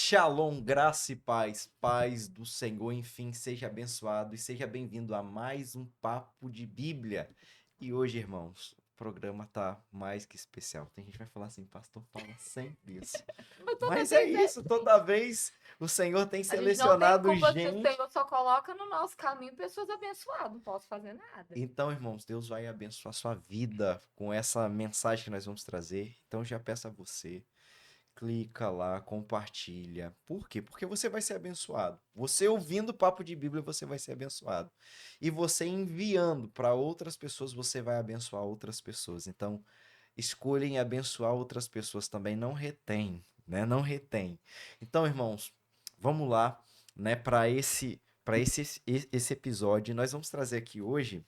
Shalom, graça e paz, paz do Senhor, enfim, seja abençoado e seja bem-vindo a mais um Papo de Bíblia. E hoje, irmãos, o programa tá mais que especial. Tem gente que vai falar assim, pastor, fala sempre isso. Mas toda Mas é vez é isso, toda vez o Senhor tem A gente não tem selecionado culpa se o gente. Senhor só coloca no nosso caminho pessoas abençoadas. Não posso fazer nada. Então, irmãos, Deus vai abençoar sua vida com essa mensagem que nós vamos trazer. Então, já peço a você. Clica lá, compartilha. Por quê? Porque você vai ser abençoado. Você ouvindo o papo de Bíblia, você vai ser abençoado. E você enviando para outras pessoas, você vai abençoar outras pessoas. Então, escolhem abençoar outras pessoas também. Não retém, né? Não retém. Então, irmãos, vamos lá, né? Para esse episódio, nós vamos trazer aqui hoje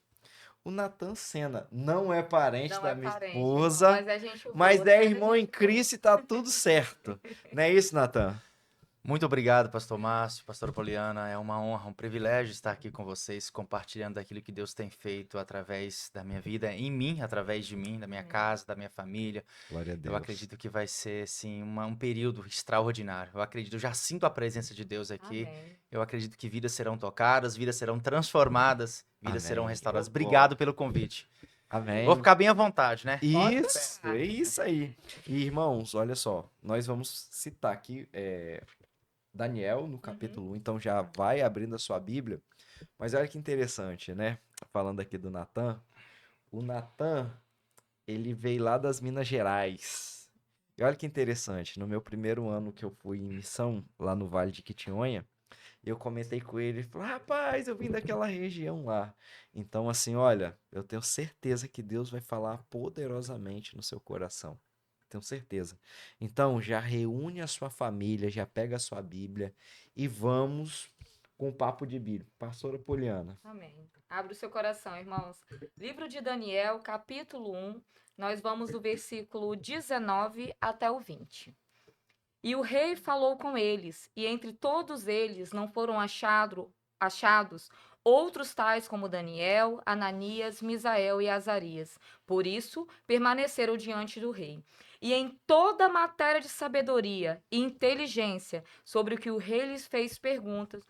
o Natan Senna. Não é parente Não da é minha parente, irmão, esposa, mas é gente mas boa. é Sério, irmão em gente boa. Cristo e tá tudo certo. Não é isso, Natan? Muito obrigado, Pastor Márcio, Pastor Poliana. É uma honra, um privilégio estar aqui com vocês, compartilhando daquilo que Deus tem feito através da minha vida, em mim, através de mim, da minha casa, da minha família. Glória a Eu Deus. acredito que vai ser, sim, um período extraordinário. Eu acredito, eu já sinto a presença de Deus aqui. Amém. Eu acredito que vidas serão tocadas, vidas serão transformadas, vidas serão Amém. restauradas. Eu Obrigado pelo convite. Amém. Vou ficar bem à vontade, né? Isso, é isso aí. E, irmãos, olha só, nós vamos citar aqui Daniel no capítulo 1, então já vai abrindo a sua Bíblia. Mas olha que interessante, né? Falando aqui do Natan. O Natan, ele veio lá das Minas Gerais. E olha que interessante, no meu primeiro ano que eu fui em missão, lá no Vale de Quitinhonha, eu comentei com ele, ele falou, rapaz, eu vim daquela região lá. Então, assim, olha, eu tenho certeza que Deus vai falar poderosamente no seu coração. Tenho certeza. Então, já reúne a sua família, já pega a sua Bíblia e vamos com o papo de Bíblia. Pastora Poliana. Amém. Abre o seu coração, irmãos. Livro de Daniel, capítulo 1. Nós vamos do versículo 19 até o 20. E o rei falou com eles, e entre todos eles não foram achados outros tais como Daniel, Ananias, Misael e Azarias. Por isso, permaneceram diante do rei. E em toda matéria de sabedoria e inteligência, sobre o que o rei lhes fez perguntas,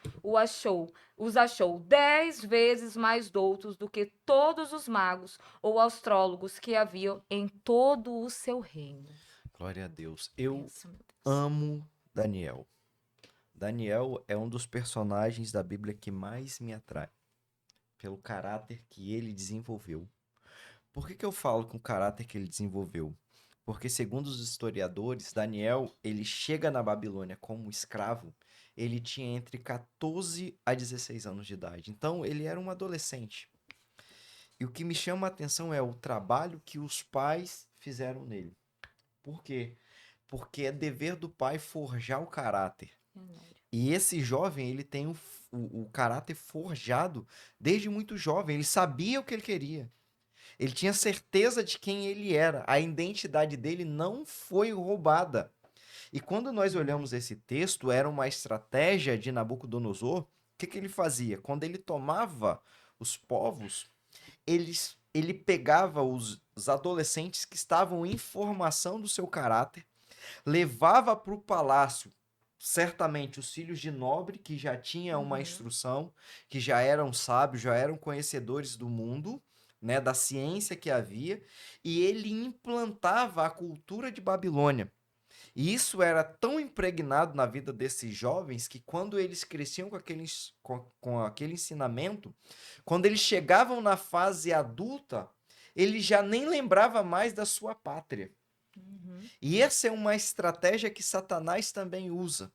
os achou 10 vezes mais doutos do que todos os magos ou astrólogos que haviam em todo o seu reino. Glória a Deus. Eu Pensa, meu Deus. amo Daniel. Daniel é um dos personagens da Bíblia que mais me atrai, pelo caráter que ele desenvolveu. Por que eu falo com o caráter que ele desenvolveu? Porque, segundo os historiadores, Daniel, ele chega na Babilônia como escravo, ele tinha entre 14 a 16 anos de idade. Então, ele era um adolescente. E o que me chama a atenção é o trabalho que os pais fizeram nele. Por quê? Porque é dever do pai forjar o caráter. E esse jovem, ele tem o caráter forjado desde muito jovem. Ele sabia o que ele queria. Ele tinha certeza de quem ele era. A identidade dele não foi roubada. E quando nós olhamos esse texto, era uma estratégia de Nabucodonosor. O que ele fazia? Quando ele tomava os povos, ele pegava os adolescentes que estavam em formação do seu caráter, levava para o palácio, certamente os filhos de nobre, que já tinham uma instrução, que já eram sábios, já eram conhecedores do mundo, né, da ciência que havia, e ele implantava a cultura de Babilônia. E isso era tão impregnado na vida desses jovens que quando eles cresciam com aquele ensinamento, quando eles chegavam na fase adulta, ele já nem lembrava mais da sua pátria. E essa é uma estratégia que Satanás também usa.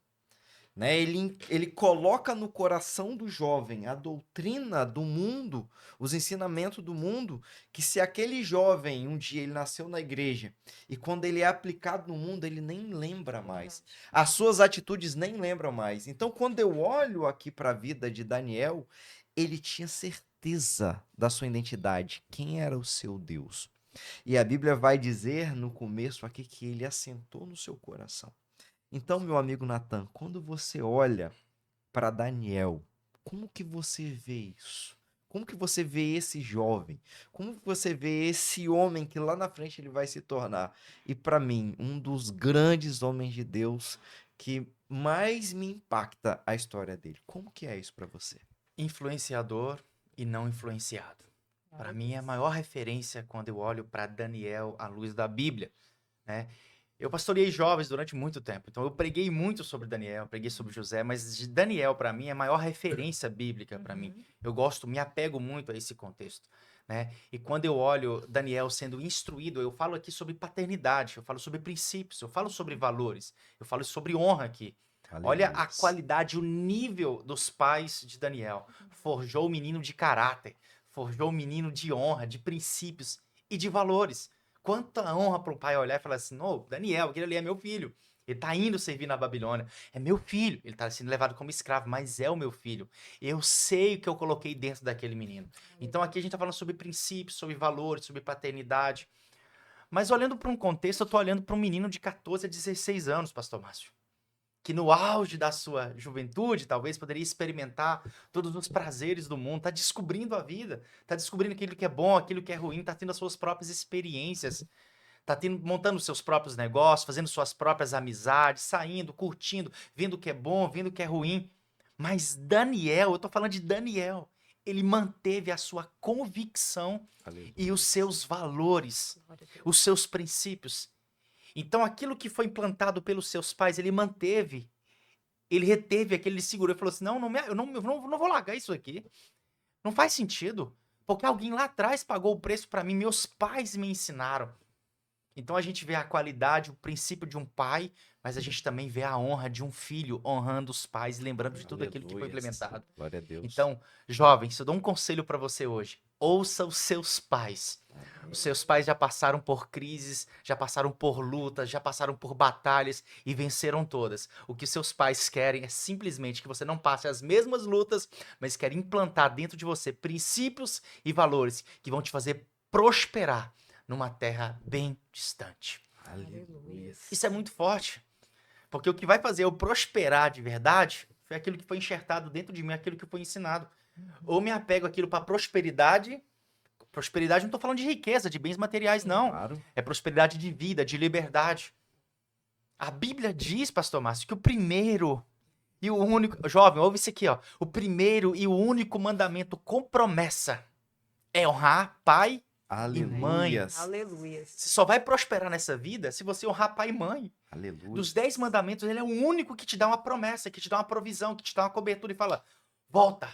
Né? Ele coloca no coração do jovem a doutrina do mundo, os ensinamentos do mundo, que se aquele jovem, um dia ele nasceu na igreja, e quando ele é aplicado no mundo, ele nem lembra mais. As suas atitudes nem lembram mais. Então, quando eu olho aqui para a vida de Daniel, ele tinha certeza da sua identidade. Quem era o seu Deus? E a Bíblia vai dizer no começo aqui que ele assentou no seu coração. Então, meu amigo Natan, quando você olha para Daniel, como que você vê isso? Como que você vê esse jovem? Como que você vê esse homem que lá na frente ele vai se tornar? E para mim, um dos grandes homens de Deus que mais me impacta a história dele. Como que é isso pra você? Influenciador e não influenciado. Para mim, é a maior referência quando eu olho para Daniel à luz da Bíblia, né? Eu pastoreei jovens durante muito tempo, então eu preguei muito sobre Daniel, preguei sobre José, mas de Daniel, para mim, é a maior referência bíblica para mim. Eu gosto, me apego muito a esse contexto, né? E quando eu olho Daniel sendo instruído, eu falo aqui sobre paternidade, eu falo sobre princípios, eu falo sobre valores, eu falo sobre honra aqui. Olha a Aleluia. qualidade, o nível dos pais de Daniel. Forjou o menino de caráter, forjou o menino de honra, de princípios e de valores. Quanta honra para um pai olhar e falar assim: "Não, Daniel, aquele ali é meu filho. Ele está indo servir na Babilônia. É meu filho. Ele está sendo levado como escravo, mas é o meu filho. Eu sei o que eu coloquei dentro daquele menino." Então aqui a gente está falando sobre princípios, sobre valores, sobre paternidade. Mas olhando para um contexto, eu estou olhando para um menino de 14 a 16 anos, pastor Márcio, que no auge da sua juventude, talvez, poderia experimentar todos os prazeres do mundo, está descobrindo a vida, está descobrindo aquilo que é bom, aquilo que é ruim, está tendo as suas próprias experiências, está montando seus próprios negócios, fazendo suas próprias amizades, saindo, curtindo, vendo o que é bom, vendo o que é ruim. Mas Daniel, eu estou falando de Daniel, ele manteve a sua convicção e os seus valores, os seus princípios. Então, aquilo que foi implantado pelos seus pais, ele manteve, ele reteve aquele, ele segurou, ele falou assim: não, eu não vou largar isso aqui. Não faz sentido, porque alguém lá atrás pagou o preço para mim, meus pais me ensinaram. Então, a gente vê a qualidade, o princípio de um pai, mas a gente também vê a honra de um filho honrando os pais, lembrando de tudo aquilo que foi Aleluia. implementado. Glória a Deus. Então, jovens, eu dou um conselho para você hoje. Ouça os seus pais. Os seus pais já passaram por crises, já passaram por lutas, já passaram por batalhas e venceram todas. O que seus pais querem é simplesmente que você não passe as mesmas lutas, mas querem implantar dentro de você princípios e valores que vão te fazer prosperar numa terra bem distante. Aleluia. Isso é muito forte, porque o que vai fazer eu prosperar de verdade foi aquilo que foi enxertado dentro de mim, aquilo que foi ensinado. Ou me apego àquilo para prosperidade. Prosperidade, não estou falando de riqueza, de bens materiais, não. Claro. É prosperidade de vida, de liberdade. A Bíblia diz, pastor Márcio, que o primeiro e o único... Jovem, ouve isso aqui, ó. O primeiro e o único mandamento com promessa é honrar pai e mãe. Aleluia. Aleluia. Você só vai prosperar nessa vida se você honrar pai e mãe. Aleluia. Dos 10 mandamentos, ele é o único que te dá uma promessa, que te dá uma provisão, que te dá uma cobertura e fala: volta,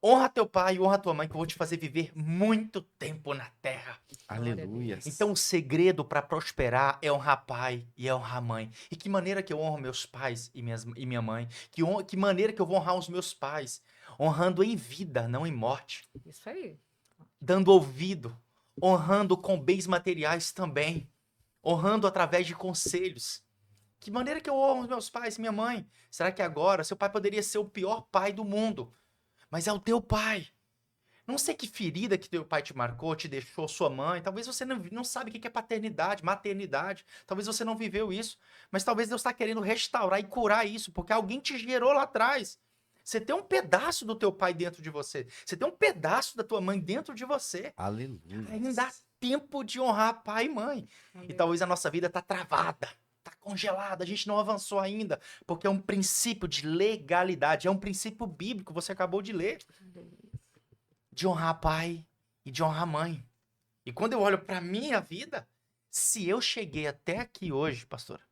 honra teu pai e honra tua mãe, que eu vou te fazer viver muito tempo na terra. Aleluia. Então, o segredo para prosperar é honrar pai e é honrar mãe. E que maneira que eu honro meus pais e minha mãe? Que maneira que eu vou honrar os meus pais? Honrando em vida, não em morte. Isso aí. Dando ouvido, honrando com bens materiais também. Honrando através de conselhos. Que maneira que eu honro os meus pais e minha mãe? Será que agora seu pai poderia ser o pior pai do mundo? Mas é o teu pai. Não sei que ferida que teu pai te marcou, te deixou, sua mãe. Talvez você não sabe o que é paternidade, maternidade. Talvez você não viveu isso. Mas talvez Deus está querendo restaurar e curar isso, porque alguém te gerou lá atrás. Você tem um pedaço do teu pai dentro de você. Você tem um pedaço da tua mãe dentro de você. Aleluia. Ainda dá tempo de honrar pai e mãe. E talvez a nossa vida está travada. Está congelada, a gente não avançou ainda, porque é um princípio de legalidade, é um princípio bíblico, você acabou de ler, de honrar pai e de honrar mãe. E quando eu olho para minha vida, se eu cheguei até aqui hoje, pastora,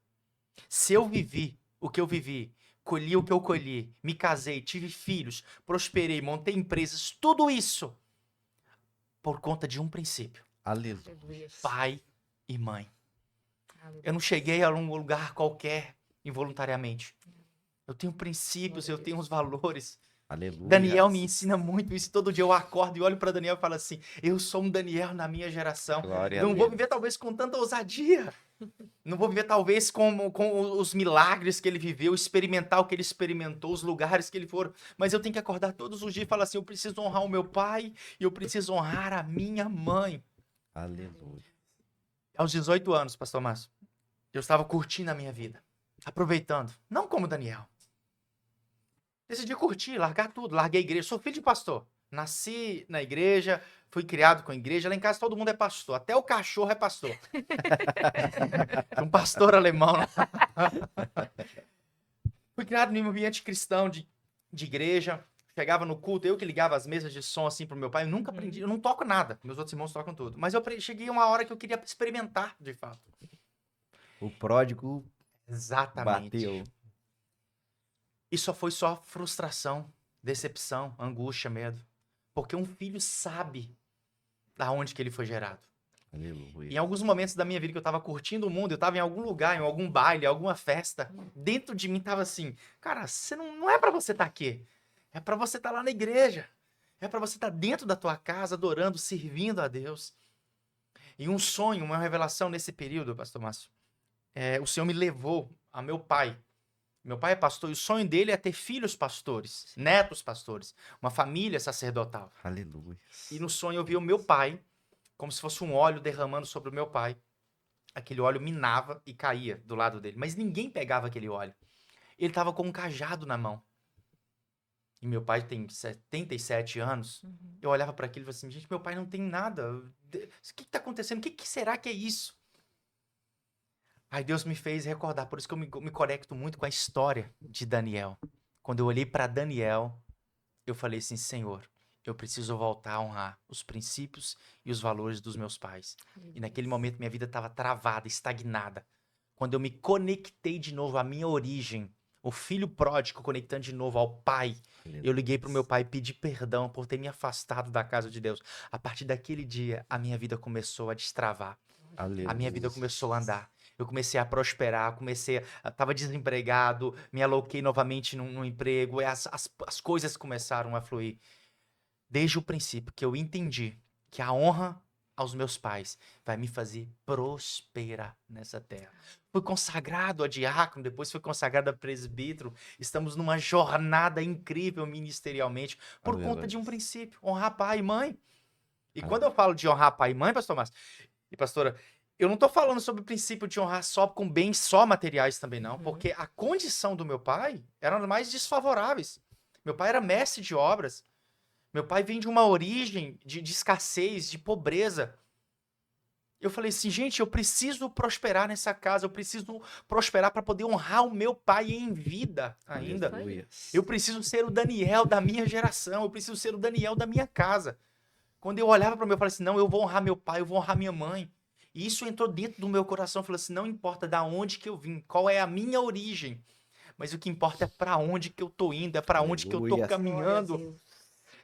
se eu vivi o que eu vivi, colhi o que eu colhi, me casei, tive filhos, prosperei, montei empresas, tudo isso por conta de um princípio: Aleluia. Aleluia. pai e mãe. Aleluia. Eu não cheguei a um lugar qualquer involuntariamente. Eu tenho princípios, eu tenho os valores. Aleluia. Daniel me ensina muito isso. Todo dia eu acordo e olho para Daniel e falo assim: eu sou um Daniel na minha geração. Glória a Não vou Deus. viver talvez com tanta ousadia. Não vou viver talvez com os milagres que ele viveu, experimentar o que ele experimentou, os lugares que ele for. Mas eu tenho que acordar todos os dias e falar assim: eu preciso honrar o meu pai e eu preciso honrar a minha mãe. Aleluia. Aos 18 anos, pastor Márcio, eu estava curtindo a minha vida, aproveitando, não como Daniel. Decidi curtir, largar tudo, larguei a igreja, sou filho de pastor. Nasci na igreja, fui criado com a igreja, lá em casa todo mundo é pastor, até o cachorro é pastor. Um pastor alemão. Fui criado num ambiente cristão de igreja. Chegava no culto, eu que ligava as mesas de som assim pro meu pai. Eu nunca aprendi, eu não toco nada. Meus outros irmãos tocam tudo. Mas cheguei uma hora que eu queria experimentar, de fato. O pródigo Exatamente. bateu. E só frustração, decepção, angústia, medo. Porque um filho sabe da onde que ele foi gerado. Aleluia. Em alguns momentos da minha vida que eu tava curtindo o mundo, eu tava em algum lugar, em algum baile, alguma festa, dentro de mim tava assim, cara, você não é pra você estar aqui. É pra você estar lá na igreja. É pra você estar dentro da tua casa, adorando, servindo a Deus. E um sonho, uma revelação nesse período, pastor Márcio, o Senhor me levou a meu pai. Meu pai é pastor e o sonho dele é ter filhos pastores, netos pastores, uma família sacerdotal. Aleluia. E no sonho eu vi o meu pai, como se fosse um óleo derramando sobre o meu pai. Aquele óleo minava e caía do lado dele, mas ninguém pegava aquele óleo. Ele estava com um cajado na mão. E meu pai tem 77 anos. Eu olhava para aquilo e falava assim, gente, meu pai não tem nada. O que está acontecendo? O que será que é isso? Aí Deus me fez recordar, por isso que eu me conecto muito com a história de Daniel. Quando eu olhei para Daniel, eu falei assim, Senhor, eu preciso voltar a honrar os princípios e os valores dos meus pais. E naquele momento minha vida estava travada, estagnada. Quando eu me conectei de novo à minha origem, o filho pródigo conectando de novo ao pai, eu liguei para o meu pai e pedi perdão por ter me afastado da casa de Deus. A partir daquele dia, a minha vida começou a destravar. Aleluia. A minha vida começou a andar. Eu comecei a prosperar, estava desempregado, me aloquei novamente num emprego, e as coisas começaram a fluir. Desde o princípio que eu entendi que a honra aos meus pais vai me fazer prosperar nessa terra. Fui consagrado a diácono, depois fui consagrado a presbítero. Estamos numa jornada incrível ministerialmente por Aleluia. conta de um princípio, honrar pai e mãe. E quando eu falo de honrar pai e mãe, pastor Márcio e pastora, eu não estou falando sobre o princípio de honrar só com bens só materiais também não, porque a condição do meu pai era das mais desfavoráveis. Meu pai era mestre de obras. Meu pai vem de uma origem de escassez, de pobreza. Eu falei assim, gente, eu preciso prosperar nessa casa, eu preciso prosperar para poder honrar o meu pai em vida ainda. Aleluia. Eu preciso ser o Daniel da minha geração, eu preciso ser o Daniel da minha casa. Quando eu olhava para o meu, eu falei assim, não, eu vou honrar meu pai, eu vou honrar minha mãe. E isso entrou dentro do meu coração, eu falei assim, não importa da onde que eu vim, qual é a minha origem, mas o que importa é para onde que eu tô indo, é para onde que eu tô Aleluia. caminhando.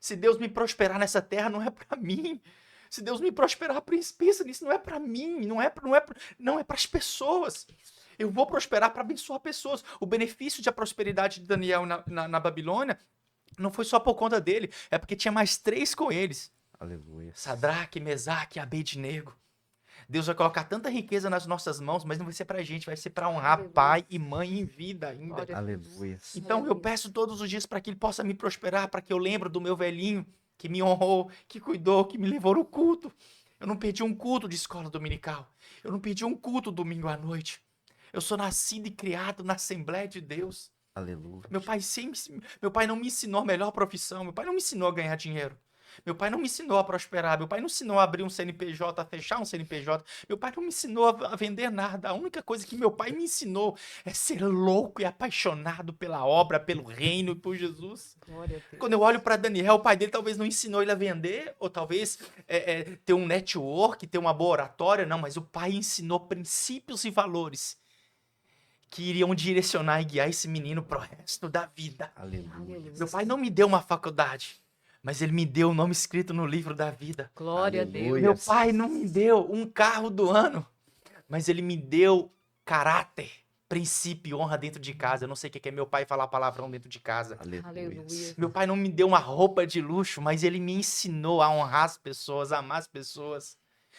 Se Deus me prosperar nessa terra, não é para mim. Se Deus me prosperar, pensa nisso, não é para mim, não é para as pessoas. Eu vou prosperar para abençoar pessoas. O benefício da prosperidade de Daniel na Babilônia não foi só por conta dele, é porque tinha mais 3 com eles. Aleluia. Sadraque, Mesaque e Abednego. Deus vai colocar tanta riqueza nas nossas mãos, mas não vai ser pra gente, vai ser para honrar Aleluia. pai e mãe em vida ainda. Glória a Aleluia. Então eu Aleluia. peço todos os dias para que ele possa me prosperar, para que eu lembre do meu velhinho que me honrou, que cuidou, que me levou no culto. Eu não perdi um culto de escola dominical. Eu não perdi um culto domingo à noite. Eu sou nascido e criado na Assembleia de Deus. Aleluia. Meu pai não me ensinou a melhor profissão. Meu pai não me ensinou a ganhar dinheiro. Meu pai não me ensinou a prosperar. Meu pai não me ensinou a abrir um CNPJ, a fechar um CNPJ. Meu pai não me ensinou a vender nada. A única coisa que meu pai me ensinou é ser louco e apaixonado pela obra, pelo reino e por Jesus. Glória a Deus. Quando eu olho para Daniel, o pai dele talvez não ensinou ele a vender, ou talvez ter um network, ter uma boa oratória. Não, mas o pai ensinou princípios e valores que iriam direcionar e guiar esse menino pro resto da vida. Aleluia. Aleluia. Meu pai não me deu uma faculdade, mas ele me deu o nome escrito no livro da vida. Glória a Aleluia. Deus. Meu pai não me deu um carro do ano, mas ele me deu caráter, princípio e honra dentro de casa. Eu não sei o que é meu pai falar palavrão dentro de casa. Aleluia. Aleluia. Meu pai não me deu uma roupa de luxo, mas ele me ensinou a honrar as pessoas, a amar as pessoas.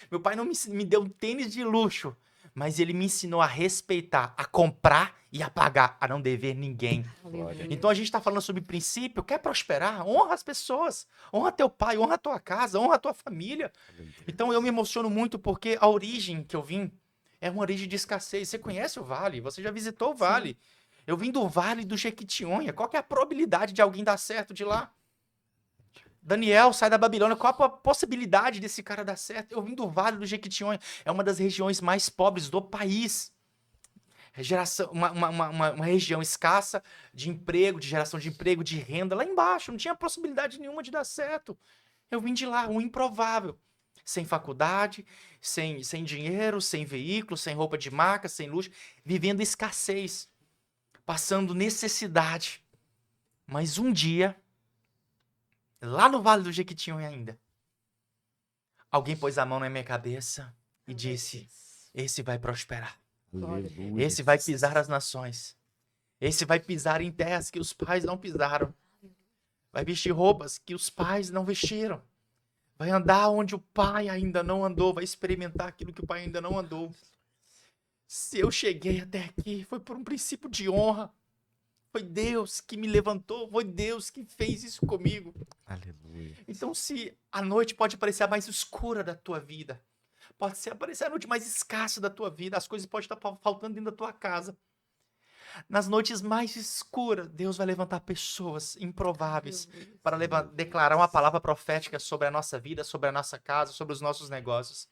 Meu pai não me deu um tênis de luxo, mas ele me ensinou a respeitar, a comprar e a pagar, a não dever ninguém. Aleluia. Então a gente está falando sobre princípio, quer prosperar? Honra as pessoas, honra teu pai, honra a tua casa, honra a tua família. Então eu me emociono muito porque a origem que eu vim é uma origem de escassez. Você conhece o Vale? Você já visitou o Vale? Eu vim do Vale do Jequitinhonha. Qual que é a probabilidade de alguém dar certo de lá? Daniel sai da Babilônia. Qual a possibilidade desse cara dar certo? Eu vim do Vale do Jequitinhonha. É uma das regiões mais pobres do país. geração, uma região escassa de emprego, de geração de emprego, de renda, lá embaixo, não tinha possibilidade nenhuma de dar certo. Eu vim de lá, um improvável. Sem faculdade, sem dinheiro, sem veículo, sem roupa de marca, sem luxo, vivendo escassez, passando necessidade. Mas um dia, lá no Vale do Jequitinhonha ainda, alguém pôs a mão na minha cabeça e disse: esse vai prosperar. Aleluia. Esse vai pisar as nações. Esse vai pisar em terras que os pais não pisaram. Vai vestir roupas que os pais não vestiram. Vai andar onde o pai ainda não andou. Vai experimentar aquilo que o pai ainda não andou. Se eu cheguei até aqui, foi por um princípio de honra. Foi Deus que me levantou. Foi Deus que fez isso comigo. Aleluia. Então, se a noite pode parecer a mais escura da tua vida, pode parecer a noite mais escassa da tua vida, as coisas podem estar faltando dentro da tua casa. Nas noites mais escuras, Deus vai levantar pessoas improváveis para declarar uma palavra profética sobre a nossa vida, sobre a nossa casa, sobre os nossos negócios.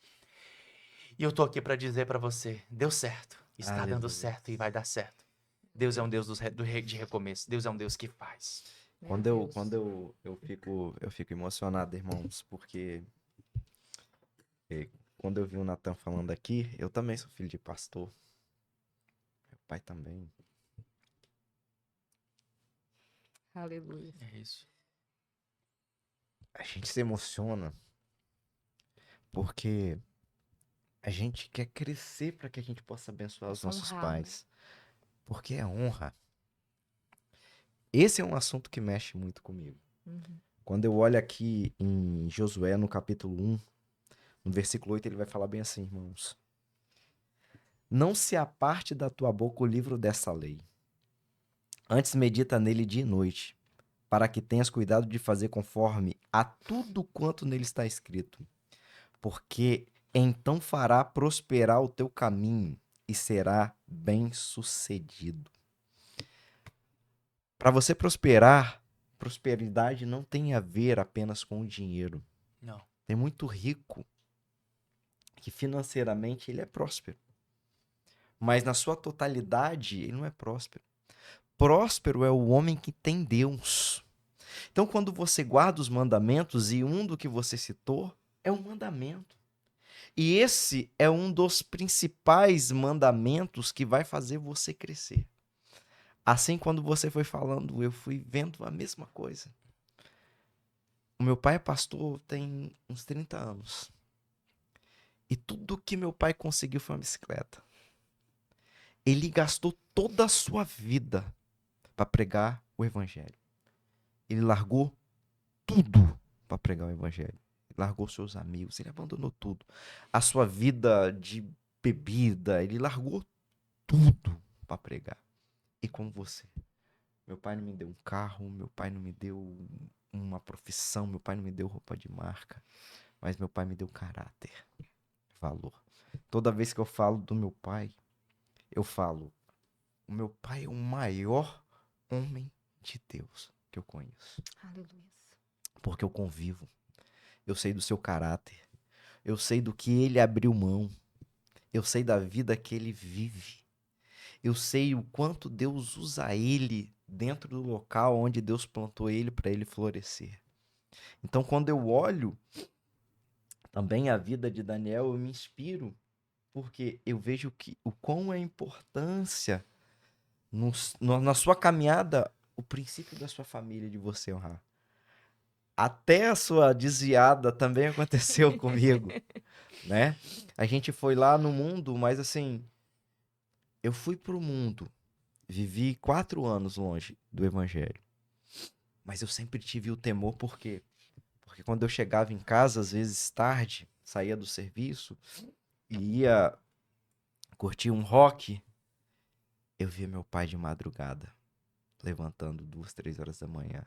E eu tô aqui para dizer para você, deu certo, está Aleluia. dando certo e vai dar certo. Deus é um Deus de recomeço, Deus é um Deus que faz. Quando eu fico emocionado, irmãos, porque quando eu vi o Natan falando aqui, eu também sou filho de pastor. Meu pai também. Aleluia. É isso. A gente se emociona porque a gente quer crescer para que a gente possa abençoar os nossos Honrar, pais. Porque é honra. Esse é um assunto que mexe muito comigo. Uhum. Quando eu olho aqui em Josué, no capítulo 1, no versículo 8, ele vai falar bem assim, irmãos. Não se aparte da tua boca o livro dessa lei. Antes medita nele dia e noite, para que tenhas cuidado de fazer conforme a tudo quanto nele está escrito. Porque então fará prosperar o teu caminho e será bem-sucedido. Para você prosperar, prosperidade não tem a ver apenas com o dinheiro. Não. Tem muito rico que financeiramente ele é próspero. Mas na sua totalidade ele não é próspero. Próspero é o homem que tem Deus. Então quando você guarda os mandamentos, e um do que você citou é um mandamento. E esse é um dos principais mandamentos que vai fazer você crescer. Assim, quando você foi falando, eu fui vendo a mesma coisa. O meu pai é pastor tem uns 30 anos. E tudo que meu pai conseguiu foi uma bicicleta. Ele gastou toda a sua vida para pregar o evangelho. Ele largou tudo para pregar o evangelho. Ele largou seus amigos, ele abandonou tudo. A sua vida de bebida, ele largou tudo para pregar. E como você? Meu pai não me deu um carro, meu pai não me deu uma profissão, meu pai não me deu roupa de marca, mas meu pai me deu caráter, valor. Toda vez que eu falo do meu pai, eu falo, o meu pai é o maior homem de Deus que eu conheço. Aleluia. Porque eu convivo, eu sei do seu caráter, eu sei do que ele abriu mão, eu sei da vida que ele vive. Eu sei o quanto Deus usa ele dentro do local onde Deus plantou ele para ele florescer. Então, quando eu olho também a vida de Daniel, eu me inspiro, porque eu vejo o quão é a importância na sua caminhada, o princípio da sua família de você honrar. Até a sua desviada também aconteceu comigo, né? A gente foi lá no mundo, mas assim, eu fui pro mundo. Vivi 4 anos longe do evangelho. Mas eu sempre tive o temor, por quê? Porque quando eu chegava em casa, às vezes tarde, saía do serviço e ia curtir um rock, eu via meu pai de madrugada, levantando 2, 3 horas da manhã.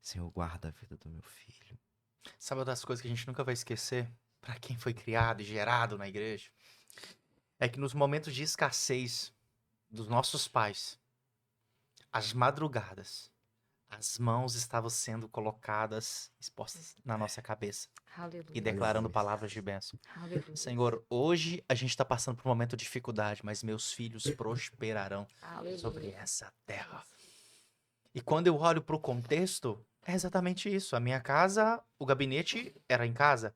Senhor, guarda a vida do meu filho. Sabe uma das coisas que a gente nunca vai esquecer, para quem foi criado e gerado na igreja, é que nos momentos de escassez dos nossos pais, as madrugadas, as mãos estavam sendo colocadas, expostas na nossa cabeça e Aleluia. declarando Aleluia. palavras de bênção. Aleluia. Senhor, hoje a gente está passando por um momento de dificuldade, mas meus filhos prosperarão sobre Aleluia. essa terra. E quando eu olho para o contexto, é exatamente isso. A minha casa, o gabinete era em casa.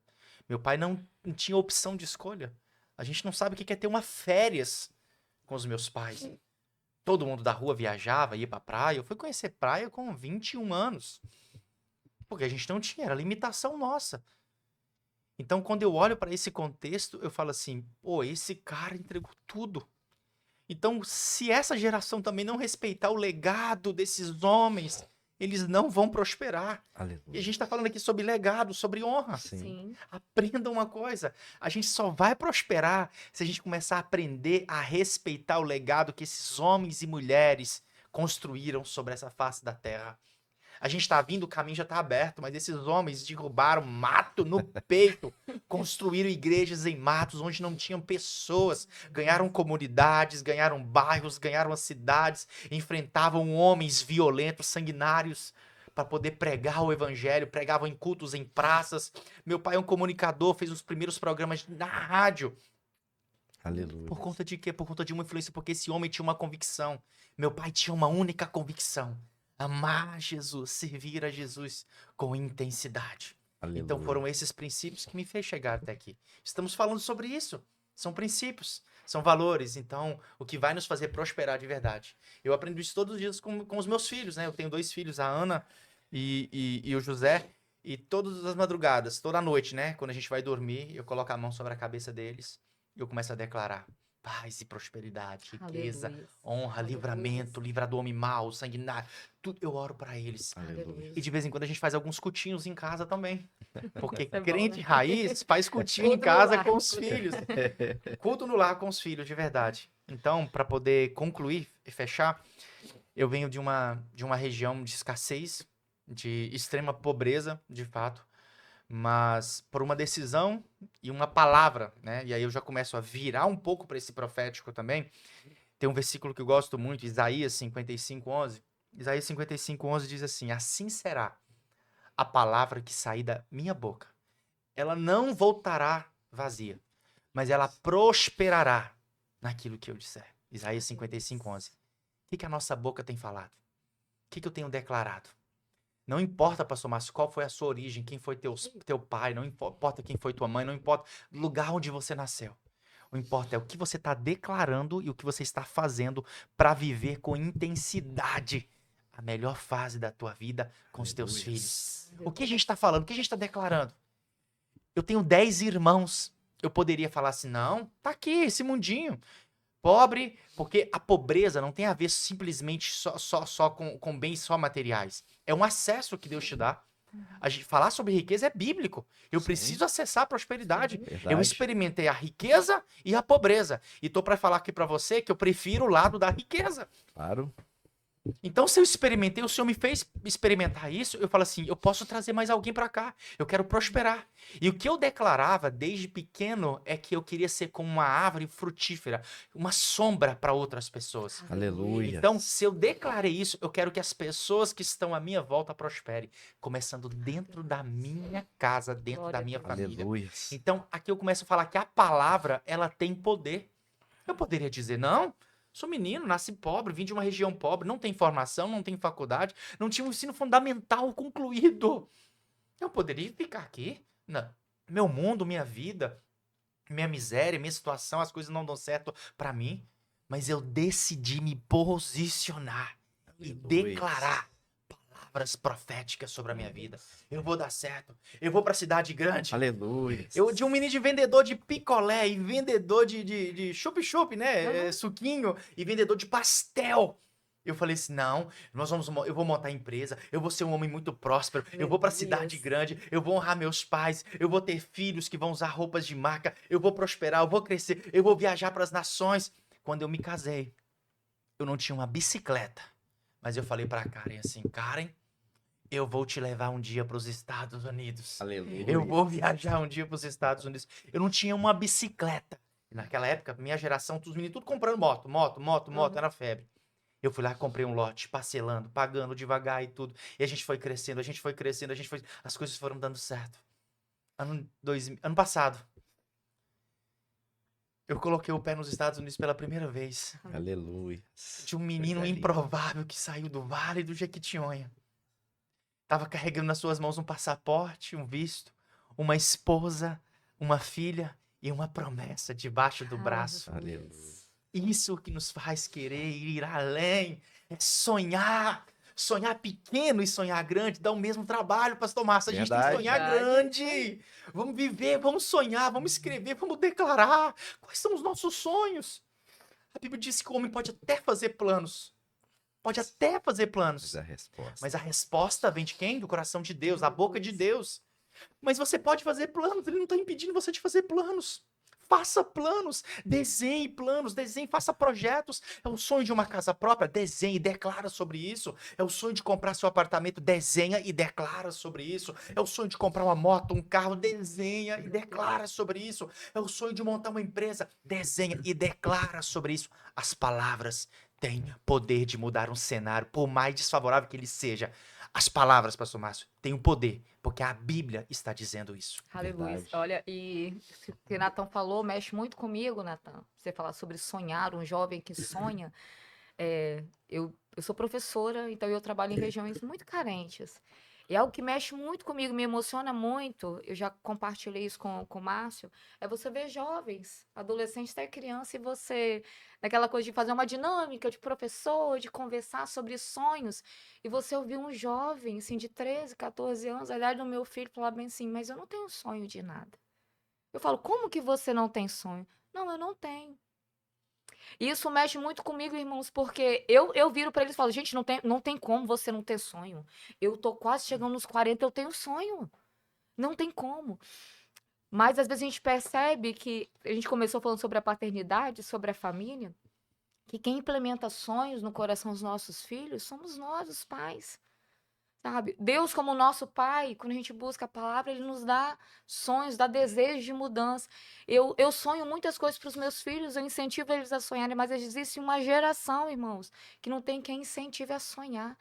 Meu pai não tinha opção de escolha. A gente não sabe o que é ter uma férias com os meus pais. Todo mundo da rua viajava, ia pra praia. Eu fui conhecer praia com 21 anos. Porque a gente não tinha, era limitação nossa. Então, quando eu olho para esse contexto, eu falo assim: pô, esse cara entregou tudo. Então, se essa geração também não respeitar o legado desses homens, eles não vão prosperar. E a Aleluia. gente está falando aqui sobre legado, sobre honra. Sim. Sim. Aprenda uma coisa: a gente só vai prosperar se a gente começar a aprender a respeitar o legado que esses homens e mulheres construíram sobre essa face da terra. A gente está vindo, o caminho já está aberto, mas esses homens derrubaram mato no peito, construíram igrejas em matos onde não tinham pessoas, ganharam comunidades, ganharam bairros, ganharam as cidades, enfrentavam homens violentos, sanguinários, para poder pregar o evangelho, pregavam em cultos, em praças. Meu pai é um comunicador, fez os primeiros programas na rádio. Aleluia. Por conta de quê? Por conta de uma influência, porque esse homem tinha uma convicção. Meu pai tinha uma única convicção: amar Jesus, servir a Jesus com intensidade. Então Aleluia. foram esses princípios que me fez chegar até aqui. Estamos falando sobre isso. São princípios, são valores. Então, o que vai nos fazer prosperar de verdade. Eu aprendo isso todos os dias com os meus filhos, né? Eu tenho 2 filhos, a Ana e o José. E todas as madrugadas, toda noite, né? Quando a gente vai dormir, eu coloco a mão sobre a cabeça deles e eu começo a declarar paz e prosperidade, riqueza, Aleluia. honra, Aleluia. livramento, livra do homem mau, sanguinário. Tudo eu oro pra eles. Aleluia. E de vez em quando a gente faz alguns cultinhos em casa também. Porque Isso é bom, crente né? raiz faz cultinho em Culto no casa lar. com os filhos. Culto no lar com os filhos, de verdade. Então, para poder concluir e fechar, eu venho de uma região de escassez, de extrema pobreza, de fato. Mas por uma decisão e uma palavra, né? E aí eu já começo a virar um pouco para esse profético também. Tem um versículo que eu gosto muito, Isaías 55:11. Isaías 55:11 diz assim: assim será a palavra que sair da minha boca. Ela não voltará vazia, mas ela prosperará naquilo que eu disser. Isaías 55:11. O que a nossa boca tem falado? O que eu tenho declarado? Não importa, pastor Márcio, qual foi a sua origem, quem foi teu pai, não importa quem foi tua mãe, não importa o lugar onde você nasceu. O que importa é o que você está declarando e o que você está fazendo para viver com intensidade a melhor fase da tua vida com os teus Aleluia. filhos. O que a gente está falando? O que a gente está declarando? Eu tenho 10 irmãos. Eu poderia falar assim: não, tá aqui esse mundinho. Pobre, porque a pobreza não tem a ver simplesmente só com bens só materiais. É um acesso que Deus te dá. A gente falar sobre riqueza é bíblico. Eu Sim. preciso acessar a prosperidade. Verdade. Eu experimentei a riqueza e a pobreza. E tô para falar aqui para você que eu prefiro o lado da riqueza. Claro. Então, se eu experimentei, o Senhor me fez experimentar isso, eu falo assim: eu posso trazer mais alguém para cá. Eu quero prosperar. E o que eu declarava desde pequeno é que eu queria ser como uma árvore frutífera, uma sombra para outras pessoas. Aleluia. Então, se eu declarei isso, eu quero que as pessoas que estão à minha volta prosperem, começando dentro da minha casa, dentro da Glória a minha Deus. família. Aleluia. Então, aqui eu começo a falar que a palavra, ela tem poder. Eu poderia dizer: não, sou menino, nasci pobre, vim de uma região pobre, não tenho formação, não tenho faculdade, não tinha um ensino fundamental concluído. Eu poderia ficar aqui? Não. Meu mundo, minha vida, minha miséria, minha situação, as coisas não dão certo para mim. Mas eu decidi me posicionar e Aleluia. declarar palavras proféticas sobre a minha vida. Eu vou dar certo. Eu vou pra cidade grande. Aleluia. Eu de um menino de vendedor de picolé e vendedor de chup-chup, né? Uhum. Suquinho e vendedor de pastel. Eu falei assim: não, eu vou montar empresa, eu vou ser um homem muito próspero, eu vou pra cidade Aleluias. grande, eu vou honrar meus pais, eu vou ter filhos que vão usar roupas de marca, eu vou prosperar, eu vou crescer, eu vou viajar pras nações. Quando eu me casei, eu não tinha uma bicicleta, mas eu falei pra Karen assim: Karen, eu vou te levar um dia pros Estados Unidos. Aleluia. Eu vou viajar um dia para os Estados Unidos. Eu não tinha uma bicicleta. Naquela época, minha geração, os meninos tudo comprando moto, Uhum. era febre. Eu fui lá, comprei um lote, parcelando, pagando devagar e tudo. E a gente foi crescendo, as coisas foram dando certo. Ano passado, eu coloquei o pé nos Estados Unidos pela primeira vez. Aleluia. De um menino Coisa linda. improvável que saiu do Vale do Jequitinhonha. Tava carregando nas suas mãos um passaporte, um visto, uma esposa, uma filha e uma promessa debaixo do braço. Aleluia. Isso que nos faz querer ir além, é sonhar. Sonhar pequeno e sonhar grande dá o mesmo trabalho, pastor Márcio. A gente tem que Verdade. sonhar grande. Vamos viver, vamos sonhar, vamos escrever, vamos declarar. Quais são os nossos sonhos? A Bíblia diz que o homem pode até fazer planos. Pode até fazer planos. Mas a resposta. Mas a resposta vem de quem? Do coração de Deus, da boca de Deus. Mas você pode fazer planos, ele não está impedindo você de fazer planos. Faça planos, desenhe, faça projetos. É o sonho de uma casa própria, desenhe e declara sobre isso. É o sonho de comprar seu apartamento, desenha e declara sobre isso. É o sonho de comprar uma moto, um carro, desenha e declara sobre isso. É o sonho de montar uma empresa, desenha e declara sobre isso. As palavras têm poder de mudar um cenário, por mais desfavorável que ele seja. As palavras, pastor Márcio, têm o poder, porque a Bíblia está dizendo isso. Aleluia. Verdade. Olha, e o que o Natan falou mexe muito comigo, Natan. Você falar sobre sonhar, um jovem que sonha. Eu sou professora, então eu trabalho em regiões muito carentes. E algo que mexe muito comigo, me emociona muito, eu já compartilhei isso com o Márcio, é você ver jovens, adolescentes, até criança, e você, naquela coisa de fazer uma dinâmica de professor, de conversar sobre sonhos, e você ouvir um jovem, assim, de 13, 14 anos, a idade do meu filho, falar bem assim, mas eu não tenho sonho de nada. Eu falo, como que você não tem sonho? Não, eu não tenho. E isso mexe muito comigo, irmãos, porque eu viro pra eles e falo, gente, não tem como você não ter sonho. Eu tô quase chegando nos 40, eu tenho sonho. Não tem como. Mas às vezes a gente percebe que a gente começou falando sobre a paternidade, sobre a família, que quem implementa sonhos no coração dos nossos filhos somos nós, os pais. Sabe? Deus, como nosso pai, quando a gente busca a palavra, ele nos dá sonhos, dá desejos de mudança. Eu sonho muitas coisas para os meus filhos, eu incentivo eles a sonharem, mas existe uma geração, irmãos, que não tem quem incentive a sonhar.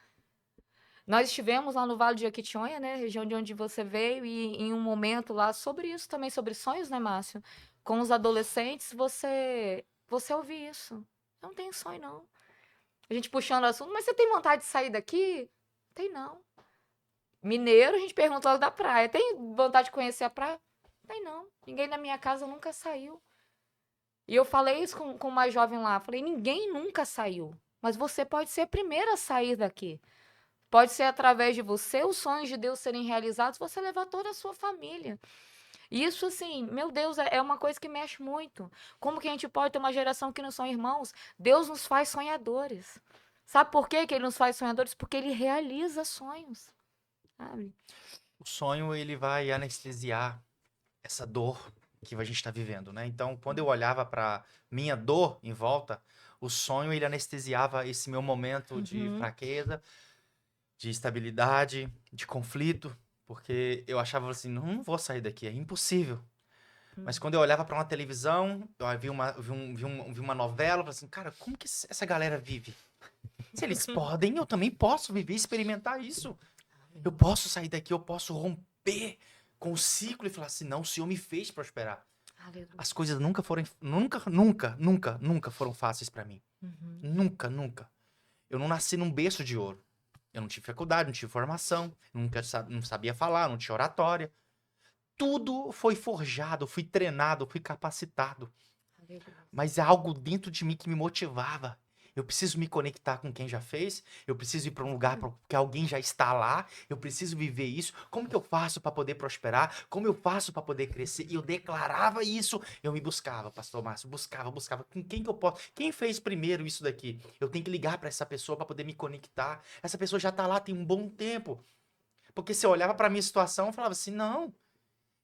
Nós estivemos lá no Vale de Jequitinhonha, né, região de onde você veio, e em um momento lá sobre isso também, sobre sonhos, né, Márcio? Com os adolescentes, você ouvir isso. Eu não tenho sonho, não. A gente puxando o assunto, mas você tem vontade de sair daqui? Tem não. Mineiro, a gente pergunta logo da praia. Tem vontade de conhecer a praia? Tem não. Ninguém na minha casa nunca saiu. E eu falei isso com uma jovem lá. Falei, ninguém nunca saiu. Mas você pode ser a primeira a sair daqui. Pode ser através de você, os sonhos de Deus serem realizados, você levar toda a sua família. E isso, assim, meu Deus, é uma coisa que mexe muito. Como que a gente pode ter uma geração que não são irmãos? Deus nos faz sonhadores. Sabe por quê que ele nos faz sonhadores? Porque ele realiza sonhos. Sabe? O sonho, ele vai anestesiar essa dor que a gente está vivendo, né? Então, quando eu olhava para minha dor em volta, o sonho, ele anestesiava esse meu momento de fraqueza, de instabilidade, de conflito, porque eu achava assim, não vou sair daqui, é impossível. Mas quando eu olhava para uma televisão, eu vi uma novela, eu falei assim, cara, como que essa galera vive? Se eles podem, eu também posso viver, experimentar isso. Eu posso sair daqui, eu posso romper com o ciclo e falar assim, não, o Senhor me fez prosperar. Aleluia. As coisas nunca foram fáceis para mim. Nunca. Eu não nasci num berço de ouro. Eu não tive faculdade, não tive formação, não sabia falar, não tinha oratória. Tudo foi forjado, fui treinado, fui capacitado. Aleluia. Mas é algo dentro de mim que me motivava. Eu preciso me conectar com quem já fez, eu preciso ir para um lugar que alguém já está lá, eu preciso viver isso. Como que eu faço para poder prosperar? Como eu faço para poder crescer? E eu declarava isso, eu me buscava, pastor Márcio, buscava. Com quem que eu posso? Quem fez primeiro isso daqui? Eu tenho que ligar para essa pessoa para poder me conectar. Essa pessoa já está lá tem um bom tempo. Porque se eu olhava para minha situação, eu falava assim, não,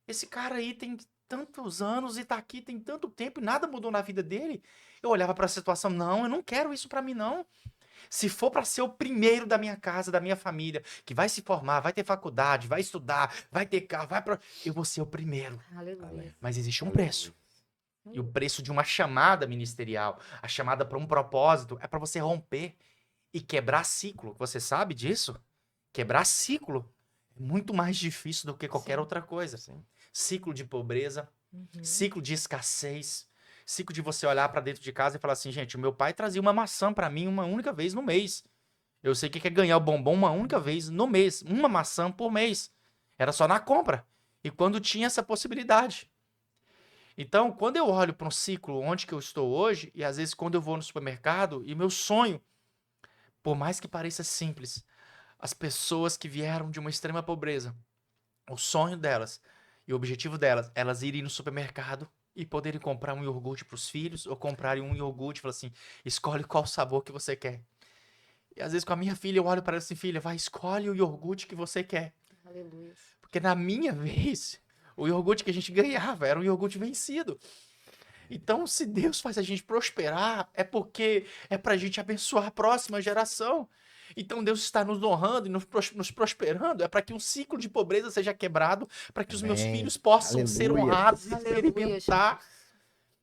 esse cara aí tem tantos anos e tá aqui tem tanto tempo e nada mudou na vida dele. Eu olhava para a situação, não, eu não quero isso para mim, não. Se for para ser o primeiro da minha casa, da minha família, que vai se formar, vai ter faculdade, vai estudar, vai ter carro, eu vou ser o primeiro. Aleluia. Mas existe um preço. E o preço de uma chamada ministerial, a chamada para um propósito, é para você romper. E quebrar ciclo, você sabe disso? Quebrar ciclo é muito mais difícil do que qualquer Sim. outra coisa. Sim. Ciclo de pobreza, Uhum. ciclo de escassez, ciclo de você olhar pra dentro de casa e falar assim, gente, o meu pai trazia uma maçã pra mim uma única vez no mês. Eu sei que quer ganhar o bombom uma única vez no mês, uma maçã por mês. Era só na compra. E quando tinha essa possibilidade. Então, quando eu olho para um ciclo onde que eu estou hoje, e às vezes quando eu vou no supermercado, e meu sonho, por mais que pareça simples, as pessoas que vieram de uma extrema pobreza, o sonho delas e o objetivo delas, elas irem no supermercado e poderem comprar um iogurte para os filhos, ou comprarem um iogurte e falar assim, escolhe qual sabor que você quer. E às vezes com a minha filha eu olho para ela assim, filha, vai, escolhe o iogurte que você quer. Aleluia. Porque na minha vez, o iogurte que a gente ganhava era um iogurte vencido. Então, se Deus faz a gente prosperar, é porque é para a gente abençoar a próxima geração. Então, Deus está nos honrando e nos prosperando, é para que um ciclo de pobreza seja quebrado, para que os meus Amém. filhos possam ser Aleluia. honrados e Aleluia, experimentar. Jesus.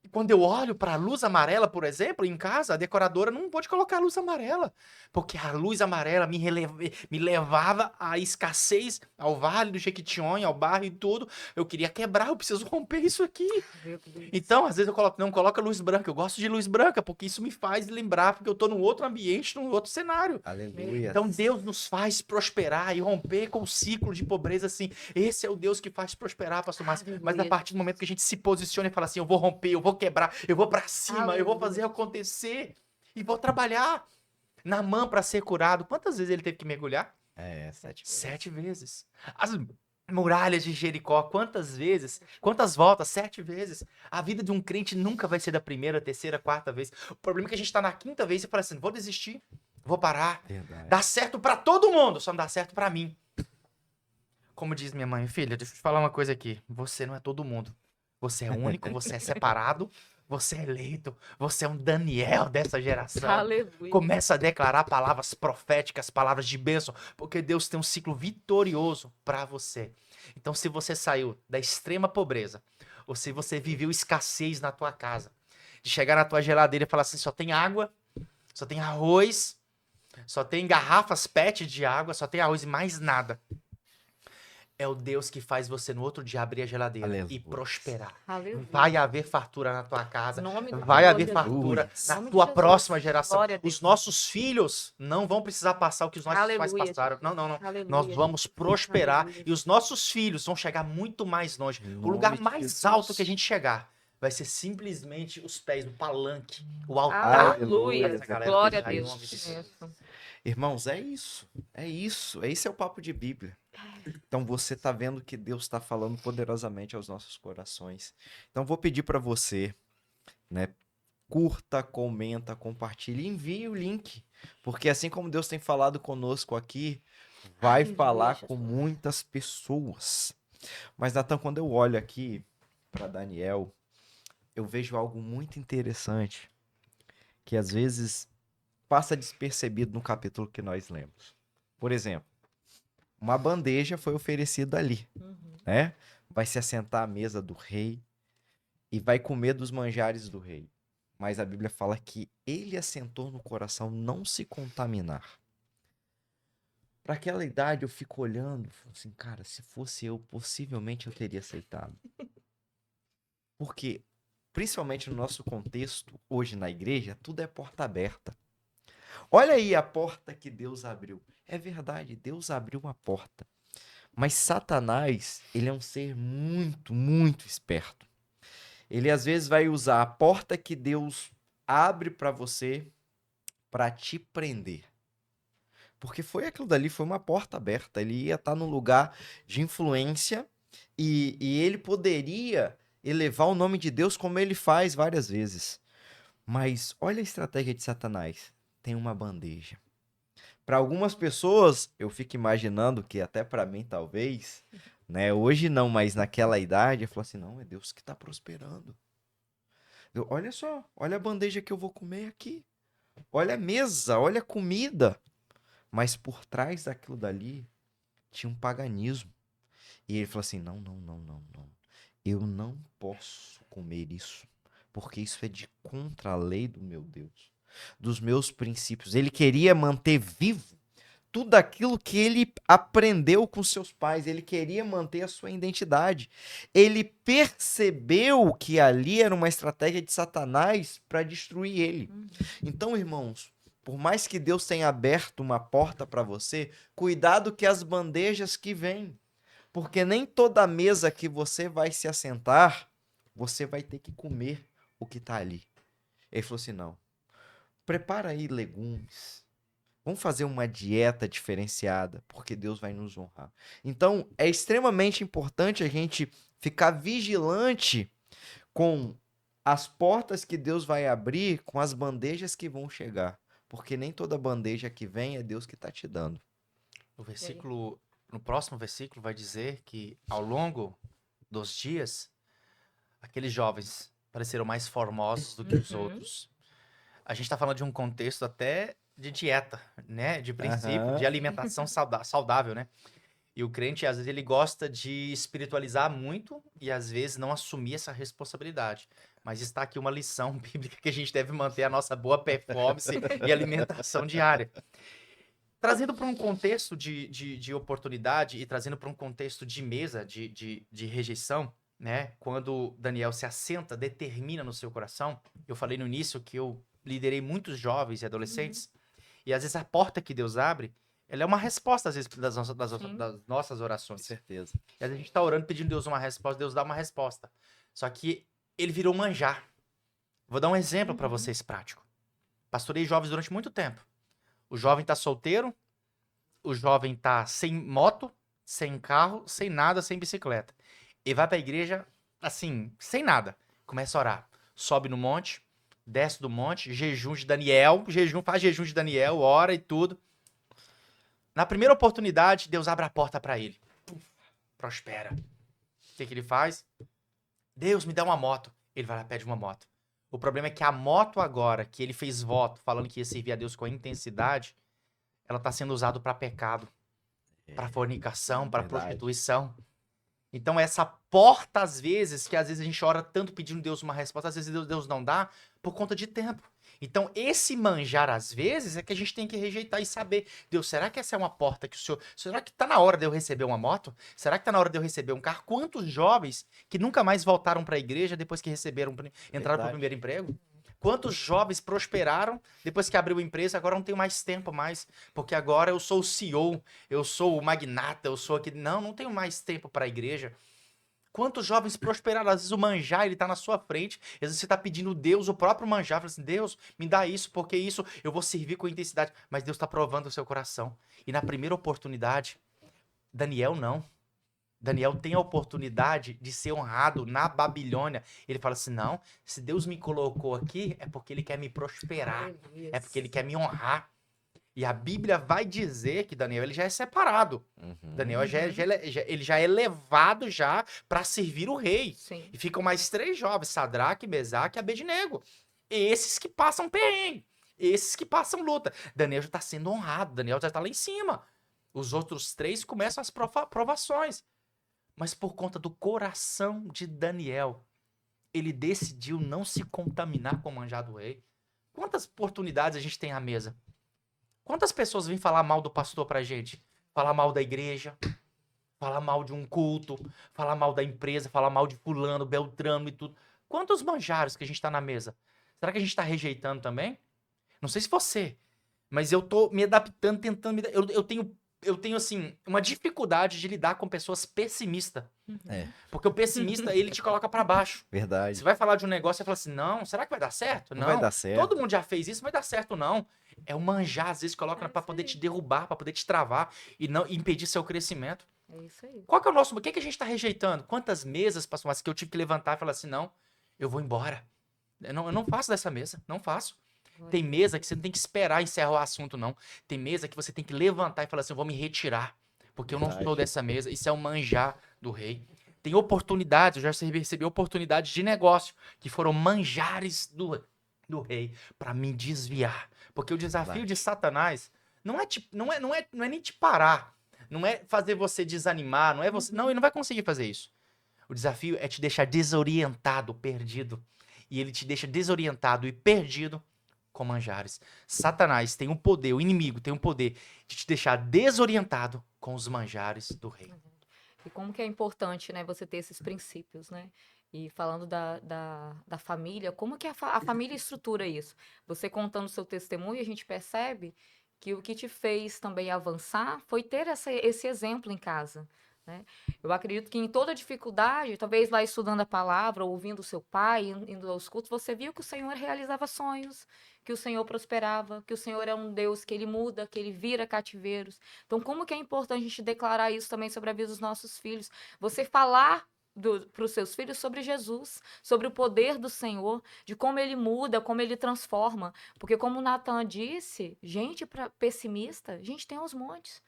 E quando eu olho para a luz amarela, por exemplo, em casa, a decoradora não pôde colocar luz amarela, porque a luz amarela me levava à escassez, ao vale do Jequitinhonha, ao bairro e tudo. Eu queria quebrar, eu preciso romper isso aqui. Aleluia. Então, às vezes eu coloco, não coloca luz branca, eu gosto de luz branca, porque isso me faz lembrar, porque eu tô num outro ambiente, num outro cenário. Aleluia. Então, Deus nos faz prosperar e romper com o ciclo de pobreza, assim. Esse é o Deus que faz prosperar, pastor Márcio. Mas a Aleluia. partir do momento que a gente se posiciona e fala assim, eu vou romper, eu vou quebrar, eu vou pra cima, eu vou fazer Aleluia. acontecer e vou trabalhar. Naamã para ser curado, quantas vezes ele teve que mergulhar? 7 vezes. 7 vezes. As muralhas de Jericó, quantas vezes? Quantas voltas? 7 vezes. A vida de um crente nunca vai ser da primeira, terceira, quarta vez. O problema é que a gente tá na quinta vez e fala assim, vou desistir, vou parar. Verdade. Dá certo pra todo mundo, só não dá certo pra mim. Como diz minha mãe, filha, deixa eu te falar uma coisa aqui. Você não é todo mundo. Você é único, você é separado, você é eleito, você é um Daniel dessa geração. Aleluia. Começa a declarar palavras proféticas, palavras de bênção, porque Deus tem um ciclo vitorioso pra você. Então, se você saiu da extrema pobreza, ou se você viveu escassez na tua casa, de chegar na tua geladeira e falar assim, só tem água, só tem arroz, só tem garrafas PET de água, só tem arroz e mais nada. É o Deus que faz você no outro dia abrir a geladeira Aleluia. e prosperar. Aleluia. Vai haver fartura na tua casa. Nome do Vai Senhor haver Jesus. fartura Em na nome de tua Jesus. próxima geração. Glória a Deus. Os nossos filhos não vão precisar passar o que os nossos pais Aleluia, passaram. Jesus. Não, não, não. Aleluia. Nós vamos prosperar Aleluia. e os nossos filhos vão chegar muito mais longe. Em O lugar nome de mais Jesus. alto que a gente chegar vai ser simplesmente os pés do palanque, o altar. Aleluia. Essa galera Glória a vai, em Deus. nome de Jesus. Isso. Irmãos, é isso. É isso. Esse é o papo de Bíblia. Então você tá vendo que Deus está falando poderosamente aos nossos corações. Então vou pedir para você, né? Curta, comenta, compartilhe, envie o link, porque assim como Deus tem falado conosco aqui, vai Aleluia, falar Jesus. com muitas pessoas. Mas Natan, quando eu olho aqui para Daniel, eu vejo algo muito interessante que às vezes passa despercebido no capítulo que nós lemos. Por exemplo, uma bandeja foi oferecida ali, Uhum. né? Vai se assentar à mesa do rei e vai comer dos manjares do rei. Mas a Bíblia fala que ele assentou no coração não se contaminar. Para aquela idade eu fico olhando, falo assim, cara, se fosse eu, possivelmente eu teria aceitado. Porque, principalmente no nosso contexto, hoje na igreja, tudo é porta aberta. Olha aí a porta que Deus abriu. É verdade, Deus abriu uma porta. Mas Satanás, ele é um ser muito, muito esperto. Ele às vezes vai usar a porta que Deus abre para você para te prender. Porque foi aquilo dali, foi uma porta aberta. Ele ia estar num lugar de influência e ele poderia elevar o nome de Deus como ele faz várias vezes. Mas olha a estratégia de Satanás. Tem uma bandeja. Para algumas pessoas, eu fico imaginando que até para mim talvez, né? Hoje não, mas naquela idade, eu falo assim, não, é Deus que está prosperando. Olha só, olha a bandeja que eu vou comer aqui. Olha a mesa, olha a comida. Mas por trás daquilo dali tinha um paganismo. E ele falou assim: não, não, não, não, não. Eu não posso comer isso, porque isso é de contra a lei do meu Deus. dos meus princípios. Ele queria manter vivo tudo aquilo que ele aprendeu com seus pais. Ele queria manter a sua identidade. Ele percebeu que ali era uma estratégia de Satanás para destruir ele. Então, irmãos, por mais que Deus tenha aberto uma porta para você, cuidado que as bandejas que vêm. Porque nem toda mesa que você vai se assentar, você vai ter que comer o que está ali. Ele falou assim, não, prepara aí legumes. Vamos fazer uma dieta diferenciada, porque Deus vai nos honrar. Então, é extremamente importante a gente ficar vigilante com as portas que Deus vai abrir, com as bandejas que vão chegar. Porque nem toda bandeja que vem é Deus que está te dando. No próximo versículo vai dizer que ao longo dos dias, aqueles jovens pareceram mais formosos do que os outros. A gente está falando de um contexto até de dieta, né? De princípio, de alimentação saudável, né? E o crente, às vezes, ele gosta de espiritualizar muito e, às vezes, não assumir essa responsabilidade. Mas está aqui uma lição bíblica que a gente deve manter a nossa boa performance e alimentação diária. Trazendo para um contexto de oportunidade e trazendo para um contexto de mesa, de rejeição, né? Quando Daniel se assenta, determina no seu coração. Eu falei no início que eu liderei muitos jovens e adolescentes. E às vezes a porta que Deus abre, ela é uma resposta, às vezes, das nossas orações. Com certeza. E às vezes a gente está orando, pedindo a Deus uma resposta, Deus dá uma resposta. Só que ele virou manjar. Vou dar um exemplo para vocês prático. Pastorei jovens durante muito tempo. O jovem tá solteiro, o jovem tá sem moto, sem carro, sem nada, sem bicicleta. E vai pra igreja, assim, sem nada. Começa a orar. Sobe no monte, desce do monte, jejum de Daniel, faz jejum de Daniel, ora e tudo. Na primeira oportunidade, Deus abre a porta pra ele. Prospera. O que ele faz? Deus, me dá uma moto. Ele vai lá e pede uma moto. O problema é que a moto agora, que ele fez voto, falando que ia servir a Deus com intensidade, ela está sendo usada para pecado, para fornicação, para prostituição. Então essa porta, às vezes a gente ora tanto pedindo a Deus uma resposta, às vezes Deus não dá por conta de tempo. Então esse manjar, às vezes, é que a gente tem que rejeitar e saber, Deus, será que essa é uma porta que o Senhor... Será que está na hora de eu receber uma moto? Será que está na hora de eu receber um carro? Quantos jovens que nunca mais voltaram para a igreja depois que entraram para o primeiro emprego? Quantos jovens prosperaram depois que abriu a empresa, agora não tenho mais tempo mais, porque agora eu sou o CEO, eu sou o magnata, eu sou aqui... Não tenho mais tempo para a igreja. Quantos jovens prosperaram? Às vezes o manjar, ele tá na sua frente. Às vezes você tá pedindo Deus, o próprio manjar. Fala assim, Deus, me dá isso, porque isso eu vou servir com intensidade. Mas Deus tá provando o seu coração. E na primeira oportunidade, Daniel não. Daniel tem a oportunidade de ser honrado na Babilônia. Ele fala assim, não, se Deus me colocou aqui, é porque ele quer me prosperar. É porque ele quer me honrar. E a Bíblia vai dizer que Daniel ele já é separado. Daniel ele já é levado já para servir o rei. Sim. E ficam mais 3 jovens, Sadraque, Mesaque e Abednego. Esses que passam perrengue. Esses que passam luta. Daniel já está sendo honrado. Daniel já está lá em cima. Os outros 3 começam as provações. Mas por conta do coração de Daniel, ele decidiu não se contaminar com o manjar do rei. Quantas oportunidades a gente tem à mesa? Quantas pessoas vêm falar mal do pastor pra gente? Falar mal da igreja, falar mal de um culto, falar mal da empresa, falar mal de fulano, beltrano e tudo. Quantos manjares que a gente tá na mesa? Será que a gente tá rejeitando também? Não sei se você, mas eu tô me adaptando, tentando me... Eu tenho, assim, uma dificuldade de lidar com pessoas pessimistas. Porque o pessimista, ele te coloca pra baixo. Verdade. Você vai falar de um negócio e fala assim, não, será que vai dar certo? Não vai dar certo. Todo mundo já fez isso, não vai dar certo, não. É o manjar, às vezes, coloca pra poder te derrubar, pra poder te travar e não impedir seu crescimento. É isso aí. Qual que é o nosso... O que a gente tá rejeitando? Quantas mesas, pastor, mas que eu tive que levantar e falar assim, não, eu vou embora. Eu não faço dessa mesa, não faço. Tem mesa que você não tem que esperar encerrar o assunto, não. Tem mesa que você tem que levantar e falar assim, eu vou me retirar, porque eu não sou dessa mesa. Isso é o manjar do rei. Tem oportunidades, eu já recebi oportunidades de negócio que foram manjares do rei para me desviar. Porque o desafio de Satanás não é nem te parar, não é fazer você desanimar, não é você, não, ele não vai conseguir fazer isso. O desafio é te deixar desorientado, perdido. E ele te deixa desorientado e perdido com manjares. Satanás tem o poder, o inimigo tem o poder de te deixar desorientado com os manjares do rei. E como que é importante, né, você ter esses princípios, né? E falando da família, como que a família estrutura isso? Você contando o seu testemunho, a gente percebe que o que te fez também avançar foi ter esse exemplo em casa, né? Eu acredito que em toda dificuldade, talvez lá estudando a palavra, ouvindo o seu pai, indo aos cultos, você viu que o Senhor realizava sonhos, que o Senhor prosperava, que o Senhor é um Deus que ele muda, que ele vira cativeiros. Então, como que é importante a gente declarar isso também sobre a vida dos nossos filhos? Você falar para os seus filhos sobre Jesus, sobre o poder do Senhor, de como ele muda, como ele transforma. Porque, como o Natan disse, gente pessimista, gente tem aos montes.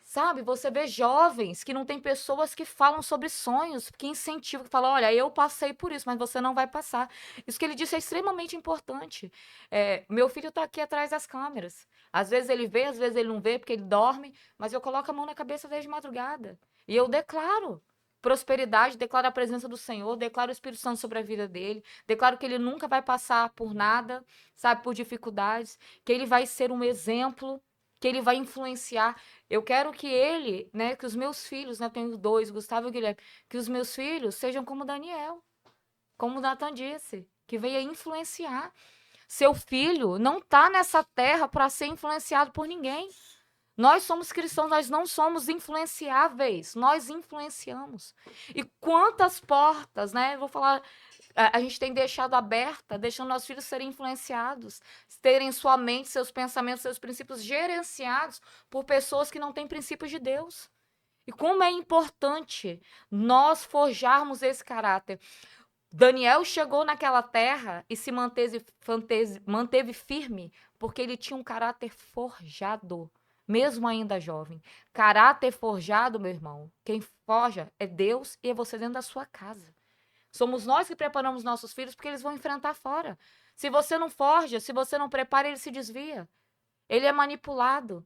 Sabe, você vê jovens que não tem pessoas que falam sobre sonhos, que incentivam, que falam, olha, eu passei por isso, mas você não vai passar. Isso que ele disse é extremamente importante. Meu filho está aqui atrás das câmeras. Às vezes ele vê, às vezes ele não vê, porque ele dorme, mas eu coloco a mão na cabeça desde madrugada. E eu declaro prosperidade, declaro a presença do Senhor, declaro o Espírito Santo sobre a vida dele, declaro que ele nunca vai passar por nada, sabe, por dificuldades, que ele vai ser um exemplo, que ele vai influenciar. Eu quero que ele, né, que os meus filhos, né, eu tenho 2, Gustavo e Guilherme, que os meus filhos sejam como Daniel, como o Natan disse, que venha influenciar. Seu filho não está nessa terra para ser influenciado por ninguém. Nós somos cristãos, nós não somos influenciáveis, nós influenciamos. E quantas portas, né? Eu vou falar, a gente tem deixado aberta, deixando nossos filhos serem influenciados, terem sua mente, seus pensamentos, seus princípios gerenciados por pessoas que não têm princípios de Deus. E como é importante nós forjarmos esse caráter. Daniel chegou naquela terra e se manteve firme, porque ele tinha um caráter forjado, mesmo ainda jovem. Caráter forjado, meu irmão, quem forja é Deus e é você dentro da sua casa. Somos nós que preparamos nossos filhos porque eles vão enfrentar fora. Se você não forja, se você não prepara, ele se desvia. Ele é manipulado.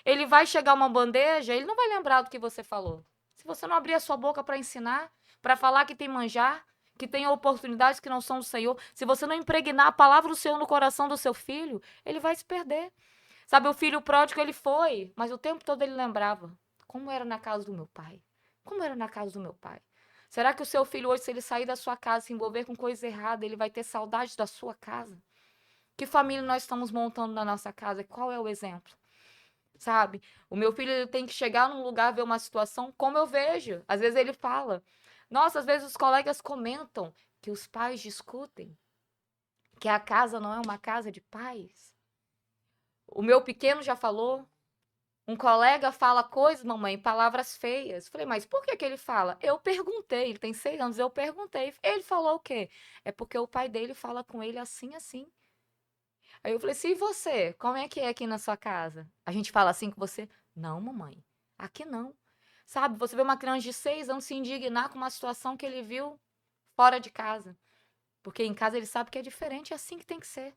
Ele vai chegar uma bandeja, ele não vai lembrar do que você falou. Se você não abrir a sua boca para ensinar, para falar que tem manjar, que tem oportunidades que não são do Senhor, se você não impregnar a palavra do Senhor no coração do seu filho, ele vai se perder. Sabe, o filho pródigo ele foi, mas o tempo todo ele lembrava como era na casa do meu pai. Como era na casa do meu pai. Será que o seu filho hoje, se ele sair da sua casa, se envolver com coisa errada, ele vai ter saudade da sua casa? Que família nós estamos montando na nossa casa? Qual é o exemplo? Sabe? O meu filho ele tem que chegar num lugar, ver uma situação como eu vejo. Às vezes ele fala. Nossa, às vezes os colegas comentam que os pais discutem, que a casa não é uma casa de paz. O meu pequeno já falou. Um colega fala coisas, mamãe, palavras feias. Falei, mas por que que ele fala? Eu perguntei, ele tem 6 anos, eu perguntei. Ele falou o quê? É porque o pai dele fala com ele assim, assim. Aí eu falei, se você, como é que é aqui na sua casa? A gente fala assim com você? Não, mamãe, aqui não. Sabe, você vê uma criança de 6 anos se indignar com uma situação que ele viu fora de casa. Porque em casa ele sabe que é diferente, é assim que tem que ser.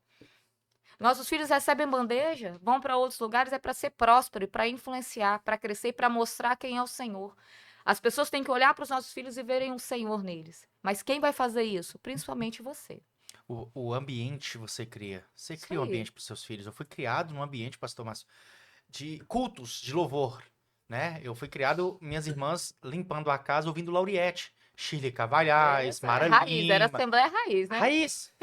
Nossos filhos recebem bandeja, vão para outros lugares, é para ser próspero, para influenciar, para crescer e para mostrar quem é o Senhor. As pessoas têm que olhar para os nossos filhos e verem o Senhor neles. Mas quem vai fazer isso? Principalmente você. O ambiente você cria. Você Isso cria um aí. ambiente para os seus filhos. Eu fui criado num ambiente, pastor Márcio, de cultos, de louvor, né? Eu fui criado, minhas irmãs limpando a casa, ouvindo Lauriette, Shirley Cavalhais, Essa Mara é raiz, era Lima. Assembleia Raiz, né? Raiz.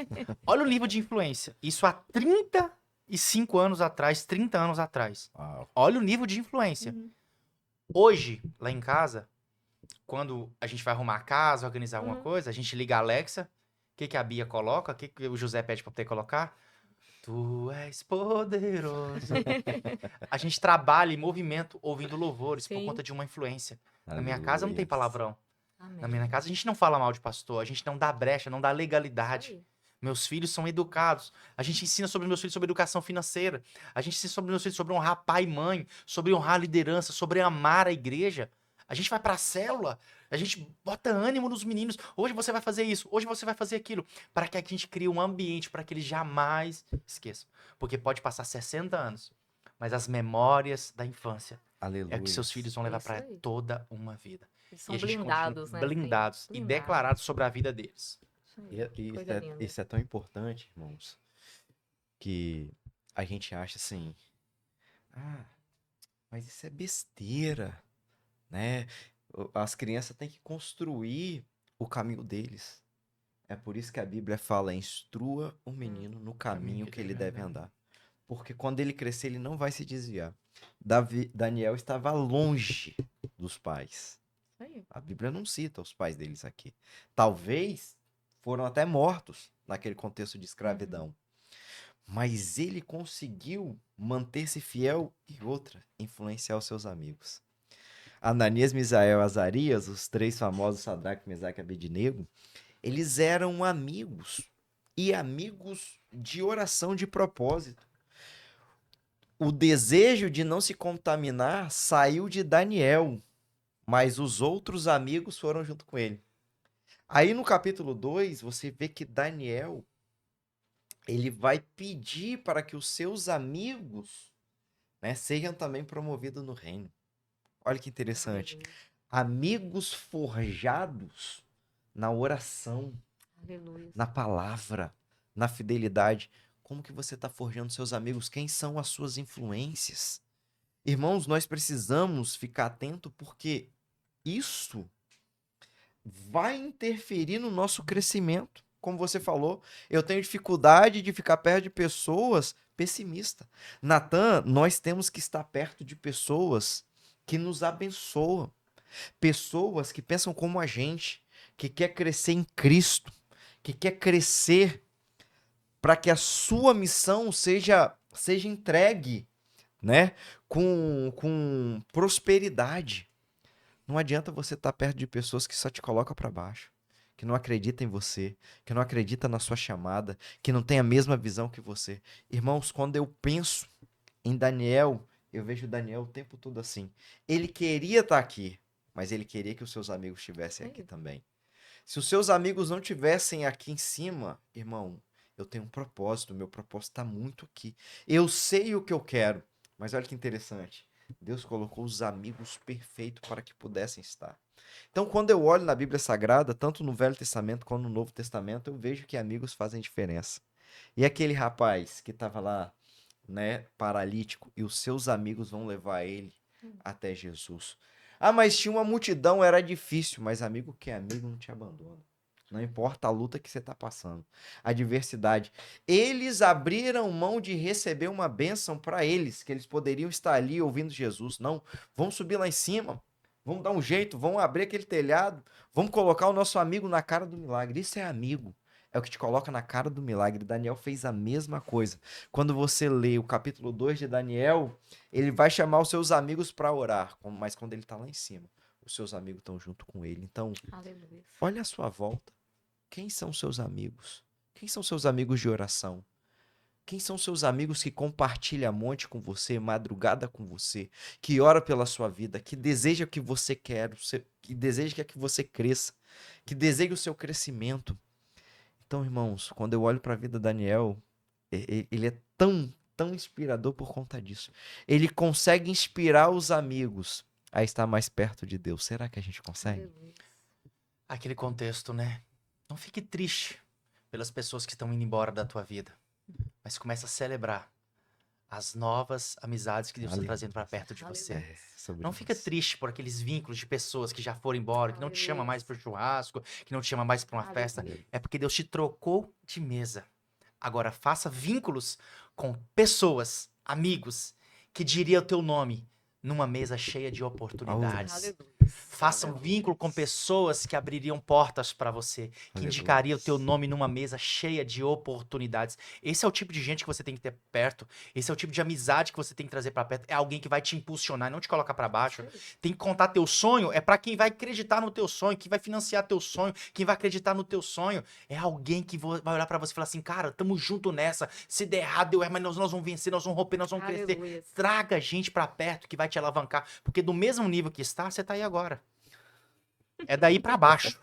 Olha o nível de influência. Isso há 35 anos atrás, 30 anos atrás. Uau. Olha o nível de influência. Uhum. Hoje, lá em casa, quando a gente vai arrumar a casa, organizar alguma Uhum. coisa, a gente liga a Alexa. O que que a Bia coloca? O que que o José pede pra poder colocar? Tu és poderoso. A gente trabalha em movimento ouvindo louvores por Sim. conta de uma influência. Na minha casa não tem Aleluia. palavrão. Amém. Na minha casa a gente não fala mal de pastor, a gente não dá brecha, não dá legalidade. Isso aí. Meus filhos são educados. A gente ensina sobre meus filhos sobre educação financeira. A gente ensina sobre meus filhos sobre honrar pai e mãe, sobre honrar a liderança, sobre amar a igreja. A gente vai pra célula, a gente bota ânimo nos meninos. Hoje você vai fazer isso, hoje você vai fazer aquilo. Para que a gente crie um ambiente para que eles jamais esqueçam. Porque pode passar 60 anos, mas as memórias da infância Aleluia. é o que seus filhos vão levar Isso para aí. toda uma vida. Eles E são a gente blindados, continua né? blindados Sim, e blindados. declarados sobre a vida deles. Isso aí. E Coisa linda. isso é tão importante, irmãos, que a gente acha assim, ah, mas isso é besteira, né? As crianças têm que construir o caminho deles. É por isso que a Bíblia fala: instrua o menino no caminho que ele deve andar. Porque quando ele crescer, ele não vai se desviar. Daniel estava longe dos pais. Isso aí. A Bíblia não cita os pais deles aqui. Talvez foram até mortos naquele contexto de escravidão. Mas ele conseguiu manter-se fiel e outra, influenciar os seus amigos. Ananias, Misael e Azarias, os três famosos Sadraque, Mesaque e Abednego, eles eram amigos e amigos de oração de propósito. O desejo de não se contaminar saiu de Daniel, mas os outros amigos foram junto com ele. Aí no capítulo 2, você vê que Daniel, ele vai pedir para que os seus amigos, né, sejam também promovidos no reino. Olha que interessante. Aleluia. Amigos forjados na oração, Aleluia. na palavra, na fidelidade. Como que você está forjando seus amigos? Quem são as suas influências? Irmãos, nós precisamos ficar atento porque isso vai interferir no nosso crescimento. Como você falou, eu tenho dificuldade de ficar perto de pessoas pessimistas. Natan, nós temos que estar perto de pessoas que nos abençoam. Pessoas que pensam como a gente, que quer crescer em Cristo, que quer crescer para que a sua missão seja entregue, né, com prosperidade. Não adianta você estar perto de pessoas que só te colocam para baixo, que não acreditam em você, que não acreditam na sua chamada, que não tem a mesma visão que você. Irmãos, quando eu penso em Daniel, eu vejo Daniel o tempo todo assim. Ele queria estar aqui, mas ele queria que os seus amigos estivessem aqui também. Se os seus amigos não estivessem aqui em cima, irmão, eu tenho um propósito, meu propósito está muito aqui. Eu sei o que eu quero, mas olha que interessante. Deus colocou os amigos perfeitos para que pudessem estar. Então, quando eu olho na Bíblia Sagrada, tanto no Velho Testamento quanto no Novo Testamento, eu vejo que amigos fazem diferença. E aquele rapaz que estava lá, né, paralítico, e os seus amigos vão levar ele até Jesus. Ah, mas tinha uma multidão, era difícil, mas amigo que é amigo não te abandona. Não importa a luta que você está passando, a adversidade. Eles abriram mão de receber uma bênção para eles, que eles poderiam estar ali ouvindo Jesus. Não, vamos subir lá em cima, vamos dar um jeito, vamos abrir aquele telhado, vamos colocar o nosso amigo na cara do milagre. Isso é amigo, é o que te coloca na cara do milagre. Daniel fez a mesma coisa. Quando você lê o capítulo 2 de Daniel, ele vai chamar os seus amigos para orar, mas quando ele está lá em cima, os seus amigos estão junto com ele. Então, Aleluia. olha a sua volta. Quem são seus amigos? Quem são seus amigos de oração? Quem são seus amigos que compartilham a monte com você, madrugada com você, que ora pela sua vida, que deseja que você quer, que deseja que você cresça, que deseja o seu crescimento? Então, irmãos, quando eu olho para a vida de Daniel, ele é tão inspirador por conta disso. Ele consegue inspirar os amigos a estar mais perto de Deus. Será que a gente consegue? Aleluia. Aquele contexto, né? Não fique triste pelas pessoas que estão indo embora da tua vida, mas começa a celebrar as novas amizades que Deus está Aleluia. trazendo para perto de você. Aleluia. Sobre Não fica isso. triste por aqueles vínculos de pessoas que já foram embora, que não te chama Aleluia. mais para o churrasco, que não te chama mais para uma Aleluia. festa. É porque Deus te trocou de mesa. Agora faça vínculos com pessoas, amigos, que diriam o teu nome numa mesa cheia de oportunidades. Aleluia. Faça um vínculo com pessoas que abririam portas para você, que Aleluia. indicaria o teu nome numa mesa cheia de oportunidades. Esse é o tipo de gente que você tem que ter perto. Esse é o tipo de amizade que você tem que trazer para perto. É alguém que vai te impulsionar, não te colocar para baixo. Tem que contar teu sonho, é para quem vai acreditar no teu sonho, quem vai financiar teu sonho, quem vai acreditar no teu sonho. É alguém que vai olhar para você e falar assim: "Cara, tamo junto nessa. Se der errado, deu errado, mas nós vamos vencer, nós vamos romper, nós vamos crescer." Aleluia. Traga gente para perto que vai te alavancar, porque do mesmo nível que está, você tá aí agora. É daí para baixo.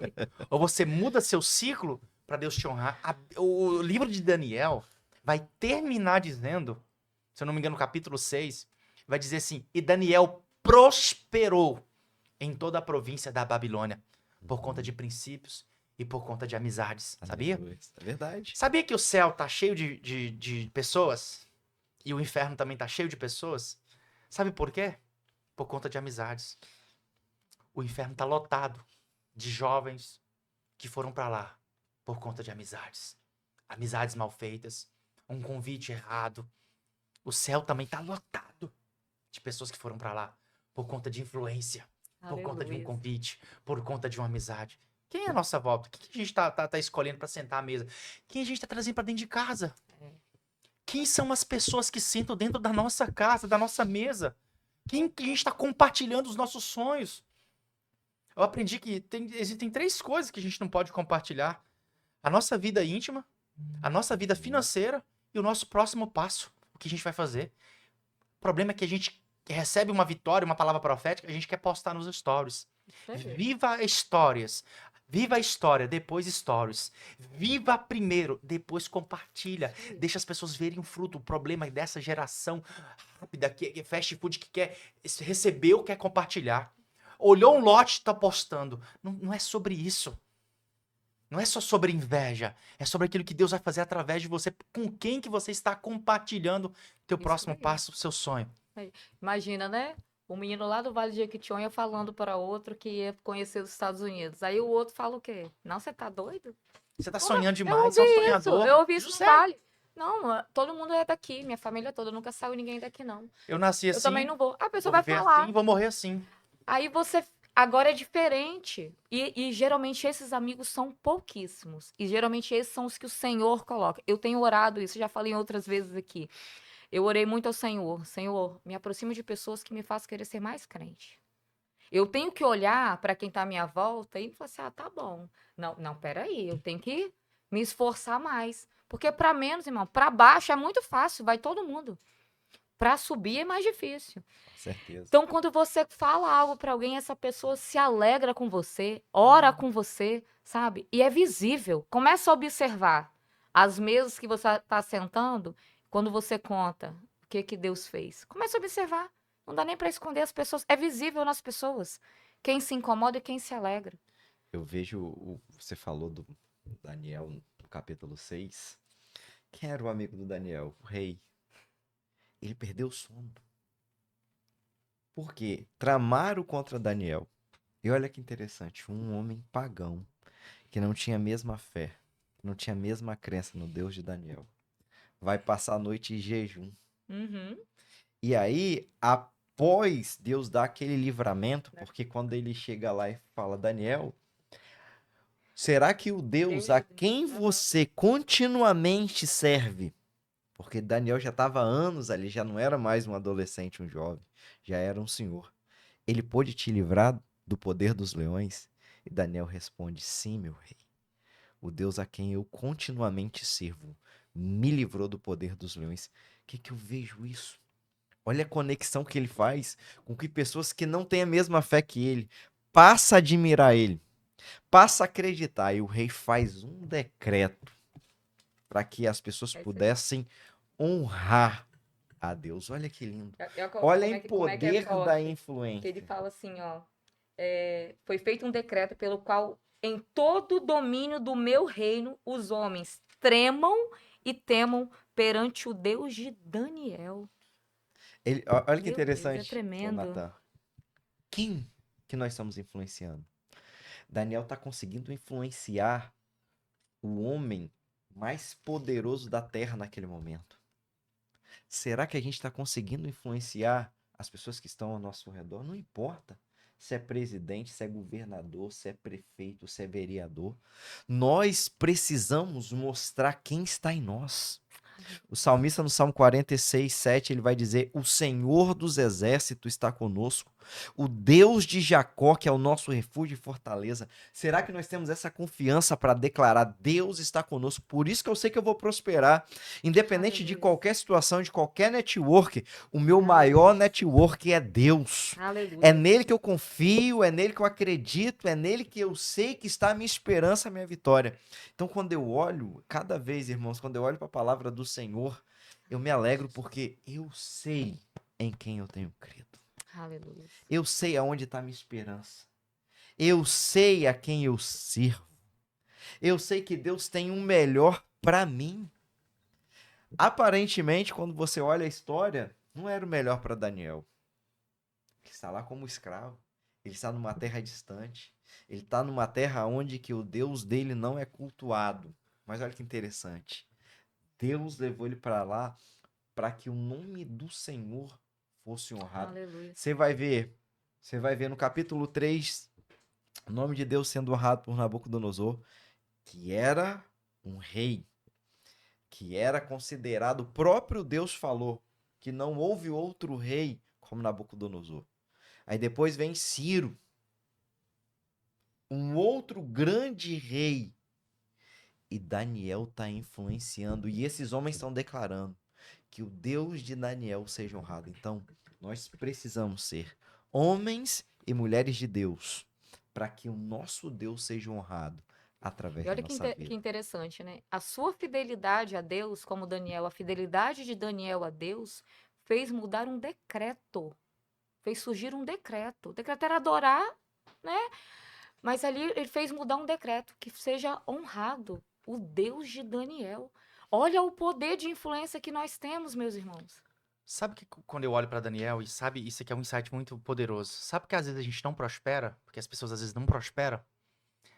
Ou você muda seu ciclo para Deus te honrar. O livro de Daniel vai terminar dizendo, se eu não me engano, no capítulo 6, vai dizer assim: "E Daniel prosperou em toda a província da Babilônia por conta de princípios e por conta de amizades, sabia? Aleluia. É verdade. Sabia que o céu tá cheio de pessoas? E o inferno também tá cheio de pessoas? Sabe por quê? Por conta de amizades. O inferno tá lotado de jovens que foram pra lá por conta de amizades. Amizades mal feitas, um convite errado. O céu também tá lotado de pessoas que foram pra lá por conta de influência, por conta de um Aleluia. convite, por conta de uma amizade. Quem é a nossa volta? Quem que a gente tá escolhendo pra sentar à mesa? Quem a gente tá trazendo pra dentro de casa? É. Quem são as pessoas que sentam dentro da nossa casa, da nossa mesa? Quem que a gente está compartilhando os nossos sonhos? Eu aprendi que existem 3 coisas que a gente não pode compartilhar: a nossa vida íntima, a nossa vida financeira e o nosso próximo passo. O que a gente vai fazer? O problema é que a gente recebe uma vitória, uma palavra profética, a gente quer postar nos stories. Isso aí. Viva histórias. Viva a história, depois stories. Viva primeiro, depois compartilha. Deixa as pessoas verem o fruto. O problema dessa geração rápida, que é fast food, que quer recebeu, quer compartilhar. Olhou um lote, tá postando. Não é sobre isso. Não é só sobre inveja. É sobre aquilo que Deus vai fazer através de você. Com quem que você está compartilhando teu Isso próximo aí. passo, seu sonho. Imagina, né? O menino lá do Vale de Jequitinhonha falando para outro que ia conhecer os Estados Unidos. Aí o outro fala o quê? Não, você tá doido? Você tá Porra, sonhando eu demais, ouvi você é um isso, sonhador. eu ouvi isso no José, Vale. Não, todo mundo é daqui, minha família toda, nunca saiu ninguém daqui, não. eu nasci Eu também assim, não vou. A pessoa vou vai viver falar. assim, vou morrer assim. Aí você. Agora é diferente. E geralmente esses amigos são pouquíssimos. E geralmente esses são os que o Senhor coloca. Eu tenho orado isso, já falei outras vezes aqui. Eu orei muito ao Senhor. Senhor, me aproxima de pessoas que me façam querer ser mais crente. Eu tenho que olhar para quem está à minha volta e falar assim: ah, tá bom. Não, não, peraí, eu tenho que me esforçar mais. Porque para menos, irmão, para baixo é muito fácil, vai todo mundo. Para subir é mais difícil. Com certeza. Então, quando você fala algo para alguém, essa pessoa se alegra com você, ora com você, sabe? E é visível. Começa a observar as mesas que você está sentando, quando você conta o que que Deus fez. Começa a observar. Não dá nem para esconder as pessoas. É visível nas pessoas. Quem se incomoda e quem se alegra. Eu vejo, você falou do Daniel no capítulo 6. Quem era o amigo do Daniel? O rei. Ele perdeu o sono. Por quê? Tramaram contra Daniel. E olha que interessante, um homem pagão, que não tinha a mesma fé, não tinha a mesma crença no Deus de Daniel, vai passar a noite em jejum. Uhum. E aí, após Deus dar aquele livramento, porque quando ele chega lá e fala, Daniel, será que o Deus a quem você continuamente serve, porque Daniel já estava há anos ali, já não era mais um adolescente, um jovem, já era um senhor, ele pôde te livrar do poder dos leões? E Daniel responde, sim, meu rei. O Deus a quem eu continuamente sirvo me livrou do poder dos leões. O que eu vejo isso? Olha a conexão que ele faz com que pessoas que não têm a mesma fé que ele passam a admirar ele, passam a acreditar. E o rei faz um decreto para que as pessoas pudessem honrar a Deus. Olha que lindo. Olha o poder da influência. Que ele fala assim, ó. Foi feito um decreto pelo qual, em todo o domínio do meu reino, os homens tremam e temam perante o Deus de Daniel. Olha que Meu interessante, Deus, é tremendo. Natan. Quem que nós estamos influenciando? Daniel está conseguindo influenciar o homem mais poderoso da terra naquele momento. Será que a gente está conseguindo influenciar as pessoas que estão ao nosso redor? Não importa se é presidente, se é governador, se é prefeito, se é vereador. Nós precisamos mostrar quem está em nós. O salmista no Salmo 46, 7, ele vai dizer, o Senhor dos exércitos está conosco, o Deus de Jacó, que é o nosso refúgio e fortaleza. Será que nós temos essa confiança para declarar, Deus está conosco, por isso que eu sei que eu vou prosperar, independente de qualquer situação, de qualquer network, o meu maior network é Deus. Aleluia. É nele que eu confio, é nele que eu acredito, é nele que eu sei que está a minha esperança, a minha vitória. Então, quando eu olho, cada vez, irmãos, quando eu olho para a palavra do Senhor, eu me alegro porque eu sei em quem eu tenho crido. Aleluia. Eu sei aonde está a minha esperança. Eu sei a quem eu sirvo. Eu sei que Deus tem um melhor para mim. Aparentemente, quando você olha a história, não era o melhor para Daniel. Ele está lá como escravo. Ele está numa terra distante. Ele está numa terra onde que o Deus dele não é cultuado. Mas olha que interessante. Deus levou ele para lá para que o nome do Senhor fosse honrado. Aleluia. Você vai ver no capítulo 3, o nome de Deus sendo honrado por Nabucodonosor, que era um rei, que era considerado, o próprio Deus falou que não houve outro rei como Nabucodonosor. Aí depois vem Ciro, um outro grande rei, e Daniel está influenciando, e esses homens estão declarando que o Deus de Daniel seja honrado. Então, nós precisamos ser homens e mulheres de Deus para que o nosso Deus seja honrado através E da olha que, nossa que vida. interessante, né? A sua fidelidade a Deus, como Daniel, a fidelidade de Daniel a Deus, fez mudar um decreto. Fez surgir um decreto. O decreto era adorar, né? Mas ali ele fez mudar um decreto que seja honrado o Deus de Daniel. Olha o poder de influência que nós temos, meus irmãos. Sabe que quando eu olho para Daniel, e sabe, isso aqui é um insight muito poderoso. Sabe que às vezes a gente não prospera, porque as pessoas às vezes não prosperam?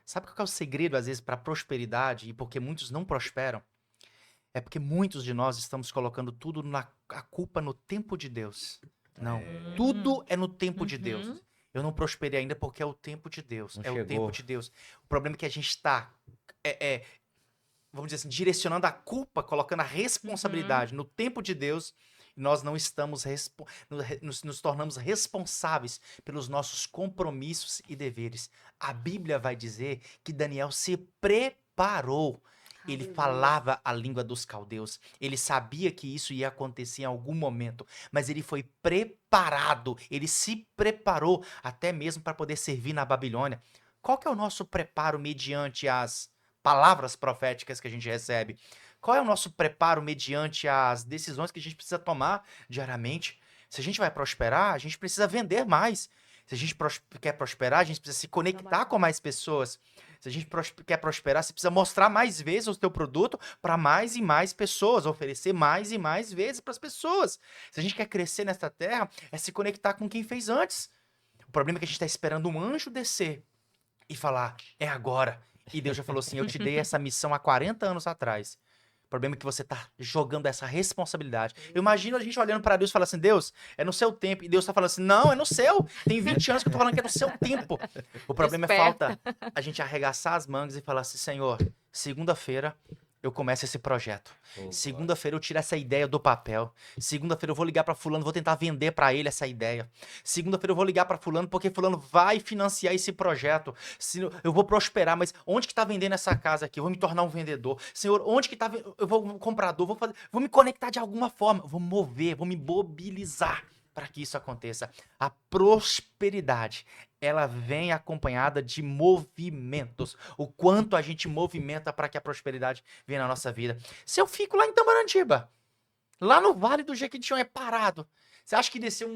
Sabe qual que é o segredo às vezes para prosperidade e porque muitos não prosperam? É porque muitos de nós estamos colocando tudo a culpa no tempo de Deus. Não, tudo é no tempo de Deus. Uhum. Eu não prosperei ainda porque é o tempo de Deus. Não É o chegou. tempo de Deus. O problema é que a gente está, vamos dizer assim, direcionando a culpa, colocando a responsabilidade no tempo de Deus. E nós não estamos, nos tornamos responsáveis pelos nossos compromissos e deveres. A Bíblia vai dizer que Daniel se preparou. Ele Aleluia. falava a língua dos caldeus. Ele sabia que isso ia acontecer em algum momento, mas ele foi preparado. Ele se preparou até mesmo para poder servir na Babilônia. Qual que é o nosso preparo mediante as palavras proféticas que a gente recebe? Qual é o nosso preparo mediante as decisões que a gente precisa tomar diariamente? Se a gente vai prosperar, a gente precisa vender mais. Se a gente quer prosperar, a gente precisa se conectar com mais pessoas. Se a gente quer prosperar, você precisa mostrar mais vezes o teu produto para mais e mais pessoas, oferecer mais e mais vezes para as pessoas. Se a gente quer crescer nesta terra, é se conectar com quem fez antes. O problema é que a gente está esperando um anjo descer e falar, é agora. E Deus já falou assim, eu te dei essa missão há 40 anos atrás. O problema é que você tá jogando essa responsabilidade. Eu imagino a gente olhando para Deus e falando assim, Deus, é no seu tempo. E Deus tá falando assim, não, é no seu. Tem 20 anos que eu tô falando que é no seu tempo. O problema é Desperta. falta a gente arregaçar as mangas e falar assim, Senhor, segunda-feira eu começo esse projeto. Segunda-feira eu tiro essa ideia do papel. Segunda-feira eu vou ligar para fulano, vou tentar vender para ele essa ideia. Segunda-feira eu vou ligar para fulano porque fulano vai financiar esse projeto. Eu vou prosperar, mas onde que tá vendendo essa casa aqui? Eu vou me tornar um vendedor. Senhor, onde que tá eu vou um comprador, vou me conectar de alguma forma, vou mover, vou me mobilizar para que isso aconteça. A prosperidade, ela vem acompanhada de movimentos. O quanto a gente movimenta para que a prosperidade venha na nossa vida. Se eu fico lá em Tamarantiba, lá no Vale do Jequitinhonha, parado, você acha que desceu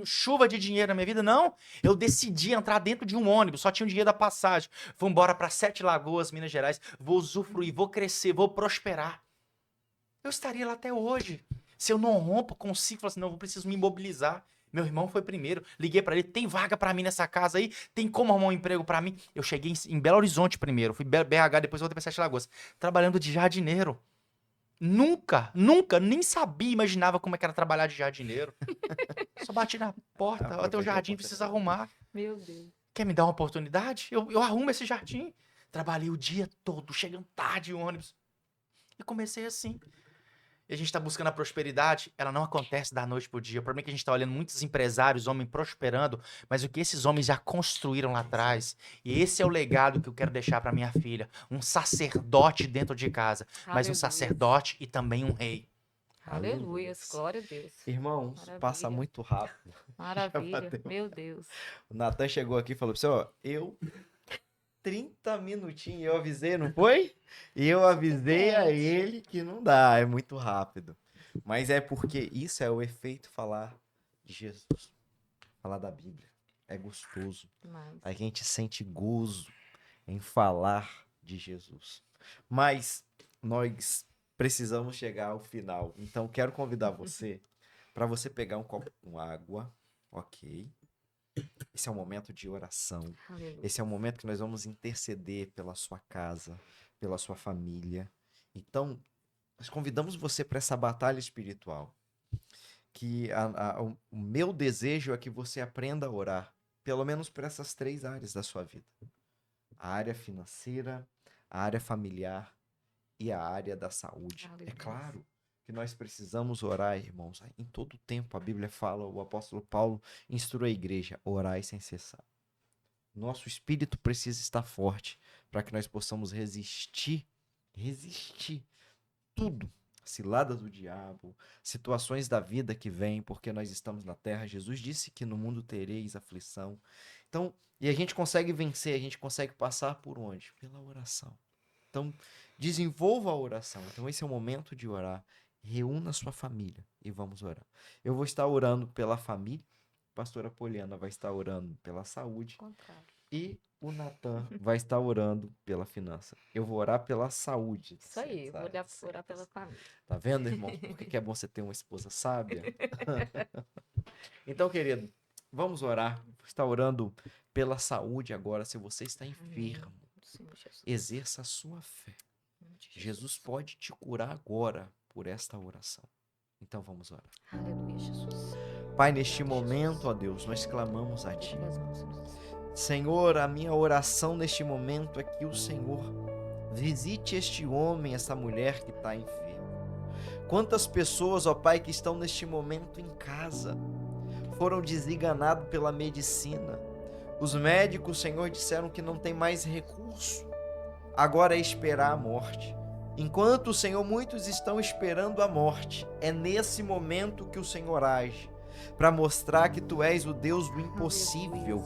chuva de dinheiro na minha vida? Não. Eu decidi entrar dentro de um ônibus, só tinha o dinheiro da passagem. Vou embora para Sete Lagoas, Minas Gerais. Vou usufruir, vou crescer, vou prosperar. Eu estaria lá até hoje. Se eu não rompo, consigo falar assim, não, eu preciso me imobilizar. Meu irmão foi primeiro. Liguei pra ele, tem vaga pra mim nessa casa aí? Tem como arrumar um emprego pra mim? Eu cheguei em Belo Horizonte primeiro, fui BH, depois voltei pra Sete Lagoas, trabalhando de jardineiro. Nunca, nem sabia, imaginava como é que era trabalhar de jardineiro. Só bati na porta, ó, teu jardim precisa arrumar. Meu Deus. Quer me dar uma oportunidade? Eu arrumo esse jardim. Trabalhei o dia todo, chegando tarde em ônibus. E comecei assim. E a gente está buscando a prosperidade, ela não acontece da noite pro dia. O problema é que a gente está olhando muitos empresários, homens prosperando, mas o que esses homens já construíram lá atrás. E esse é o legado que eu quero deixar para minha filha. Um sacerdote dentro de casa, mas um Aleluia. sacerdote e também um rei. Aleluia. Glória a Deus. Irmãos, Maravilha. passa muito rápido. Maravilha. bateu. Meu Deus. O Natan chegou aqui e falou pra você, ó, 30 minutinhos eu avisei, não foi? E eu avisei a ele que não dá, é muito rápido. Mas é porque isso é o efeito falar de Jesus. Falar da Bíblia. É gostoso. Demais. A gente sente gozo em falar de Jesus. Mas nós precisamos chegar ao final. Então, quero convidar você para você pegar um copo com água, ok? Esse é um momento de oração. Aleluia. Esse é um momento que nós vamos interceder pela sua casa, pela sua família. Então, nós convidamos você para essa batalha espiritual. Que o meu desejo é que você aprenda a orar, pelo menos por essas 3 áreas da sua vida. A área financeira, a área familiar e a área da saúde. Aleluia. É claro que nós precisamos orar, irmãos. Em todo tempo a Bíblia fala, o apóstolo Paulo instrui a igreja, orai sem cessar. Nosso espírito precisa estar forte para que nós possamos resistir tudo. Ciladas do diabo, situações da vida que vêm, porque nós estamos na terra. Jesus disse que no mundo tereis aflição. Então, e a gente consegue vencer, a gente consegue passar por onde? Pela oração. Então, desenvolva a oração. Então, esse é o momento de orar. Reúna a sua família e vamos orar. Eu vou estar orando pela família, a pastora Poliana vai estar orando pela saúde Contrário. e o Natan vai estar orando pela finança. Eu vou orar pela saúde. Isso aí, vou orar pela família. Tá vendo, irmão? Por que é bom você ter uma esposa sábia? Então, querido, vamos orar. Vou estar orando pela saúde agora. Se você está enfermo, Senhor Jesus. exerça a sua fé. Em nome de Jesus pode te curar agora por esta oração. Então vamos orar. Aleluia, Jesus. Pai, neste momento, ó Deus, nós clamamos a Ti. Nas mãos, Senhor. Senhor, a minha oração neste momento é que o Senhor visite este homem, essa mulher que está enferma. Quantas pessoas, ó Pai, que estão neste momento em casa, foram desenganados pela medicina. Os médicos, Senhor, disseram que não tem mais recurso. Agora é esperar a morte. Enquanto, Senhor, muitos estão esperando a morte, é nesse momento que o Senhor age, para mostrar que Tu és o Deus do impossível.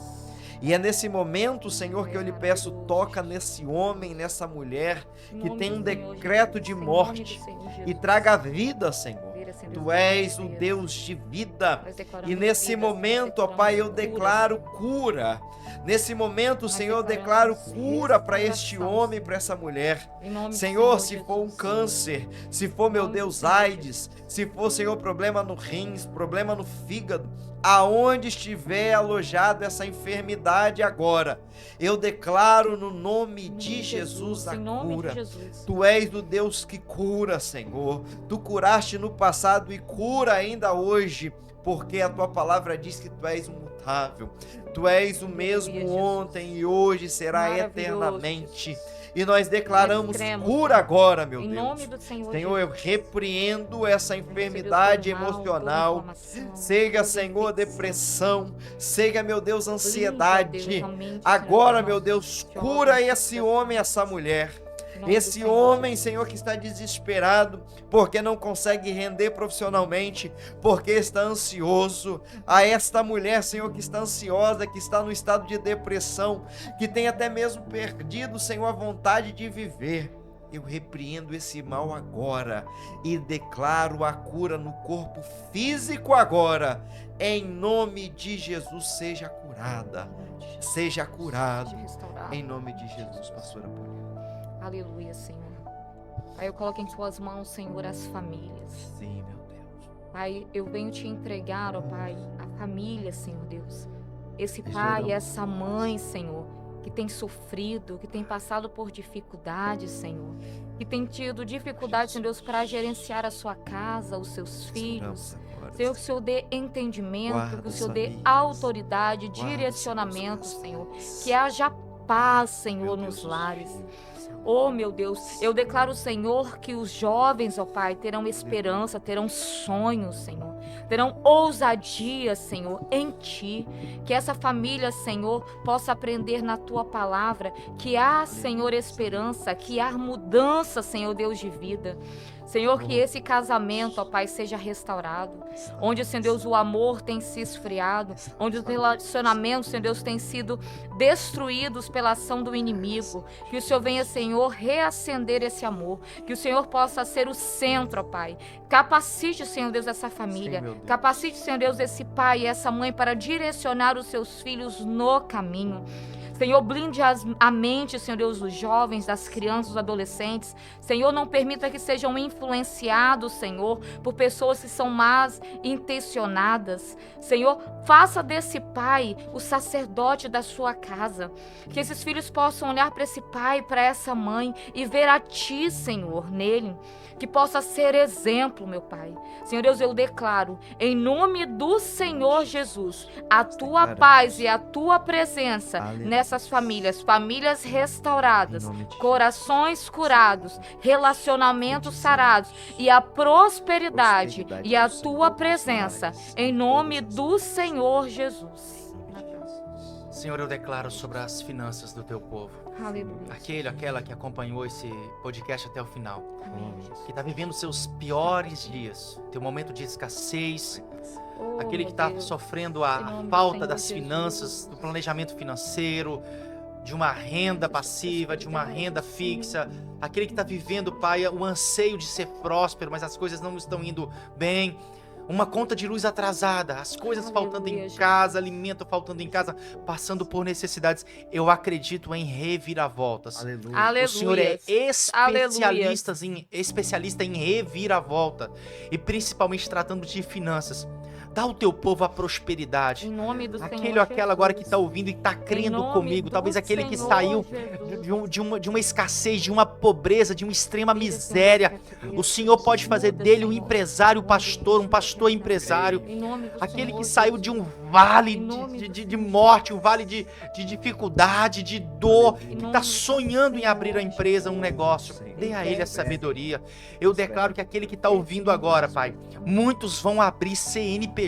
E é nesse momento, Senhor, que eu lhe peço, toca nesse homem, nessa mulher, que tem um decreto de morte, e traga vida, Senhor. Tu és o Deus de vida. E nesse momento, ó Pai, eu declaro cura. Nesse momento, Senhor, eu declaro cura para este homem, para essa mulher. Senhor, se for um câncer, se for, meu Deus, AIDS, se for, Senhor, problema no rins, problema no fígado, aonde estiver alojada essa enfermidade agora, eu declaro no nome de Jesus a cura. Tu és o Deus que cura, Senhor. Tu curaste no passado e cura ainda hoje, porque a Tua palavra diz que Tu és imutável. Tu és o mesmo ontem e hoje será eternamente. E nós declaramos cura agora, meu Deus. Senhor, eu repreendo essa enfermidade emocional. Seja, Senhor, depressão. Seja, meu Deus, ansiedade. Agora, meu Deus, cura esse homem, essa mulher. Esse homem, Senhor, que está desesperado, porque não consegue render profissionalmente, porque está ansioso. A esta mulher, Senhor, que está ansiosa, que está no estado de depressão, que tem até mesmo perdido, Senhor, a vontade de viver. Eu repreendo esse mal agora e declaro a cura no corpo físico agora. Em nome de Jesus, seja curada. Seja curado. Em nome de Jesus, pastora Poliana. Aleluia, Senhor. Pai, eu coloco em Tuas mãos, Senhor, as famílias. Sim, meu Deus. Pai, eu venho Te entregar, ó Pai, a família, Senhor Deus. Esse pai e essa mãe, Senhor, que tem sofrido, que tem passado por dificuldades, Senhor. Que tem tido dificuldades, Senhor Deus, para gerenciar a sua casa, os seus filhos. Senhor, que o Senhor dê entendimento, que o Senhor dê autoridade, direcionamento, Senhor. Que haja paz, Senhor, nos lares. Oh, meu Deus, eu declaro, Senhor, que os jovens, ó Pai, terão esperança, terão sonhos, Senhor. Terão ousadia, Senhor, em Ti. Que essa família, Senhor, possa aprender na Tua palavra que há, Senhor, esperança, que há mudança, Senhor Deus de vida. Senhor, que esse casamento, ó Pai, seja restaurado. Onde, Senhor Deus, o amor tem se esfriado. Onde os relacionamentos, Senhor Deus, têm sido destruídos pela ação do inimigo. Que o Senhor venha, Senhor, reacender esse amor. Que o Senhor possa ser o centro, ó Pai. Capacite, Senhor Deus, essa família. Capacite, Senhor Deus, esse pai e essa mãe para direcionar os seus filhos no caminho. Senhor, blinde a mente, Senhor Deus, dos jovens, das crianças, dos adolescentes. Senhor, não permita que sejam influenciados, Senhor, por pessoas que são más intencionadas. Senhor, faça desse pai o sacerdote da sua casa. Que esses filhos possam olhar para esse pai, para essa mãe e ver a Ti, Senhor, nele. Que possa ser exemplo, meu Pai. Senhor Deus, eu declaro, em nome do Senhor Jesus, a Tua paz e a Tua presença nessas famílias, famílias restauradas, corações curados, relacionamentos sarados e a prosperidade e a Tua presença, em nome do Senhor Jesus. Senhor, eu declaro sobre as finanças do Teu povo. Aleluia. Aquela que acompanhou esse podcast até o final. Amém. Que está vivendo seus piores dias. Teu momento de escassez. Oh, Aquele que meu está Deus. sofrendo Em a nome do falta Senhor das Jesus. finanças, do planejamento financeiro, de uma renda passiva, de uma renda fixa. Aquele que está vivendo, Pai, o anseio de ser próspero, mas as coisas não estão indo bem. Uma conta de luz atrasada, as coisas faltando em Aleluia, casa, alimento faltando em casa, passando por necessidades. Eu acredito em reviravoltas. Aleluia. Aleluia. O Senhor é Aleluia. especialista em reviravolta. E principalmente tratando de finanças. Dá ao teu povo a prosperidade. Em nome do Aquele Senhor ou aquela agora que Jesus. está ouvindo e está Em crendo nome comigo. do Talvez aquele que Senhor saiu Jesus. de uma escassez, de uma pobreza, de uma extrema miséria. O Senhor pode fazer dele um empresário pastor, um pastor empresário. Em nome do Aquele Senhor que saiu Jesus. de um vale Em nome do de morte, um vale de dificuldade, de dor, Em que nome está do sonhando em Senhor abrir a empresa, um negócio. Dê a ele a sabedoria. Eu declaro que aquele que está ouvindo agora, Pai, muitos vão abrir CNPJs,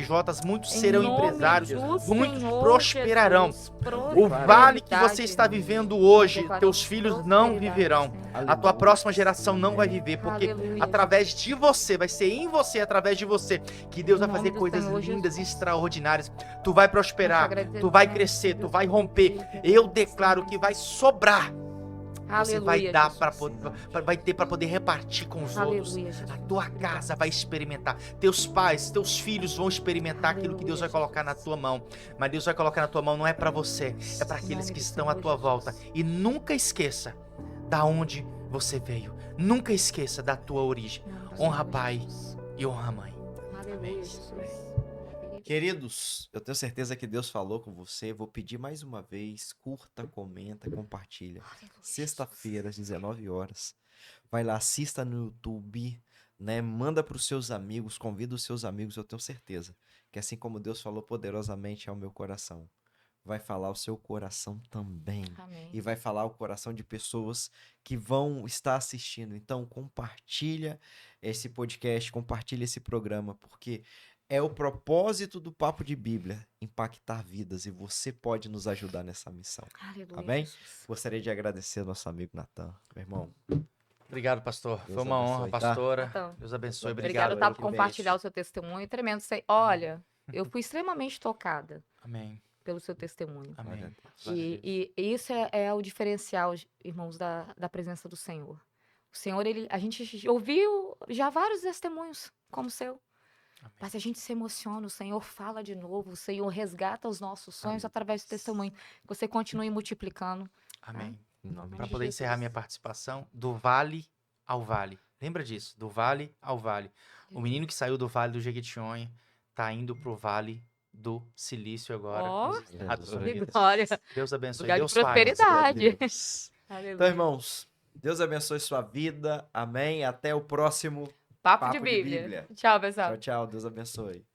muitos Em serão nome empresários, do muitos Senhor prosperarão. Jesus. O vale que Prosperidade. você está vivendo hoje, Declaramos teus filhos não prosperidade, viverão. Senhor. A tua próxima geração não vai viver, porque Aleluia. através de você, vai ser em você, através de você, que Deus Em vai fazer nome do coisas Senhor lindas e Jesus. extraordinárias. Tu vai prosperar, tu vai crescer, tu vai romper. Eu declaro que vai sobrar. Você vai Aleluia, dar Jesus. vai ter para poder repartir com os outros. Aleluia, Jesus. A tua casa vai experimentar. Teus pais, teus filhos vão experimentar aquilo que Deus vai colocar na tua mão. Mas Deus vai colocar na tua mão não é para você, é para aqueles que estão à tua volta. E nunca esqueça da onde você veio. Nunca esqueça da tua origem. Honra pai e honra mãe. Aleluia, Jesus. Queridos, eu tenho certeza que Deus falou com você. Vou pedir mais uma vez, curta, comenta, compartilha. Sexta-feira, às 19 horas. Vai lá, assista no YouTube, né? Manda para os seus amigos, convida os seus amigos. Eu tenho certeza que assim como Deus falou poderosamente ao meu coração, vai falar o seu coração também. Amém. E vai falar o coração de pessoas que vão estar assistindo. Então, compartilha esse podcast, compartilha esse programa, porque é o propósito do Papo de Bíblia, impactar vidas, e você pode nos ajudar nessa missão. Aleluia, Amém? Jesus. Gostaria de agradecer ao nosso amigo Natan. Meu irmão, Obrigado, pastor. Deus Foi uma honra, abençoe, tá? pastora. Então, Deus abençoe. Obrigada, Obrigado. tá, pelo por convite. compartilhar o seu testemunho. Tremendo. Olha, eu fui extremamente tocada Amém. pelo seu testemunho. Amém. Glória a Glória a Deus. E isso é o diferencial, irmãos, da presença do Senhor. O Senhor, a gente ouviu já vários testemunhos como o seu. Amém. Mas a gente se emociona, o Senhor fala de novo, o Senhor resgata os nossos sonhos Amém. através do testemunho. Que você continue multiplicando. Amém. Em nome Para de poder Jesus. encerrar minha participação, do vale ao vale. Lembra disso? Do vale ao vale. O menino que saiu do vale do Jequitinhonha tá indo pro vale do Silício agora. Ó, nos Estados que Unidos. glória. Deus abençoe. Lugar de Deus faz. prosperidade. Deus. Aleluia. Então, irmãos, Deus abençoe sua vida. Amém. Até o próximo Papo de Papo de Bíblia. Bíblia. Tchau, pessoal. Tchau, tchau. Deus abençoe.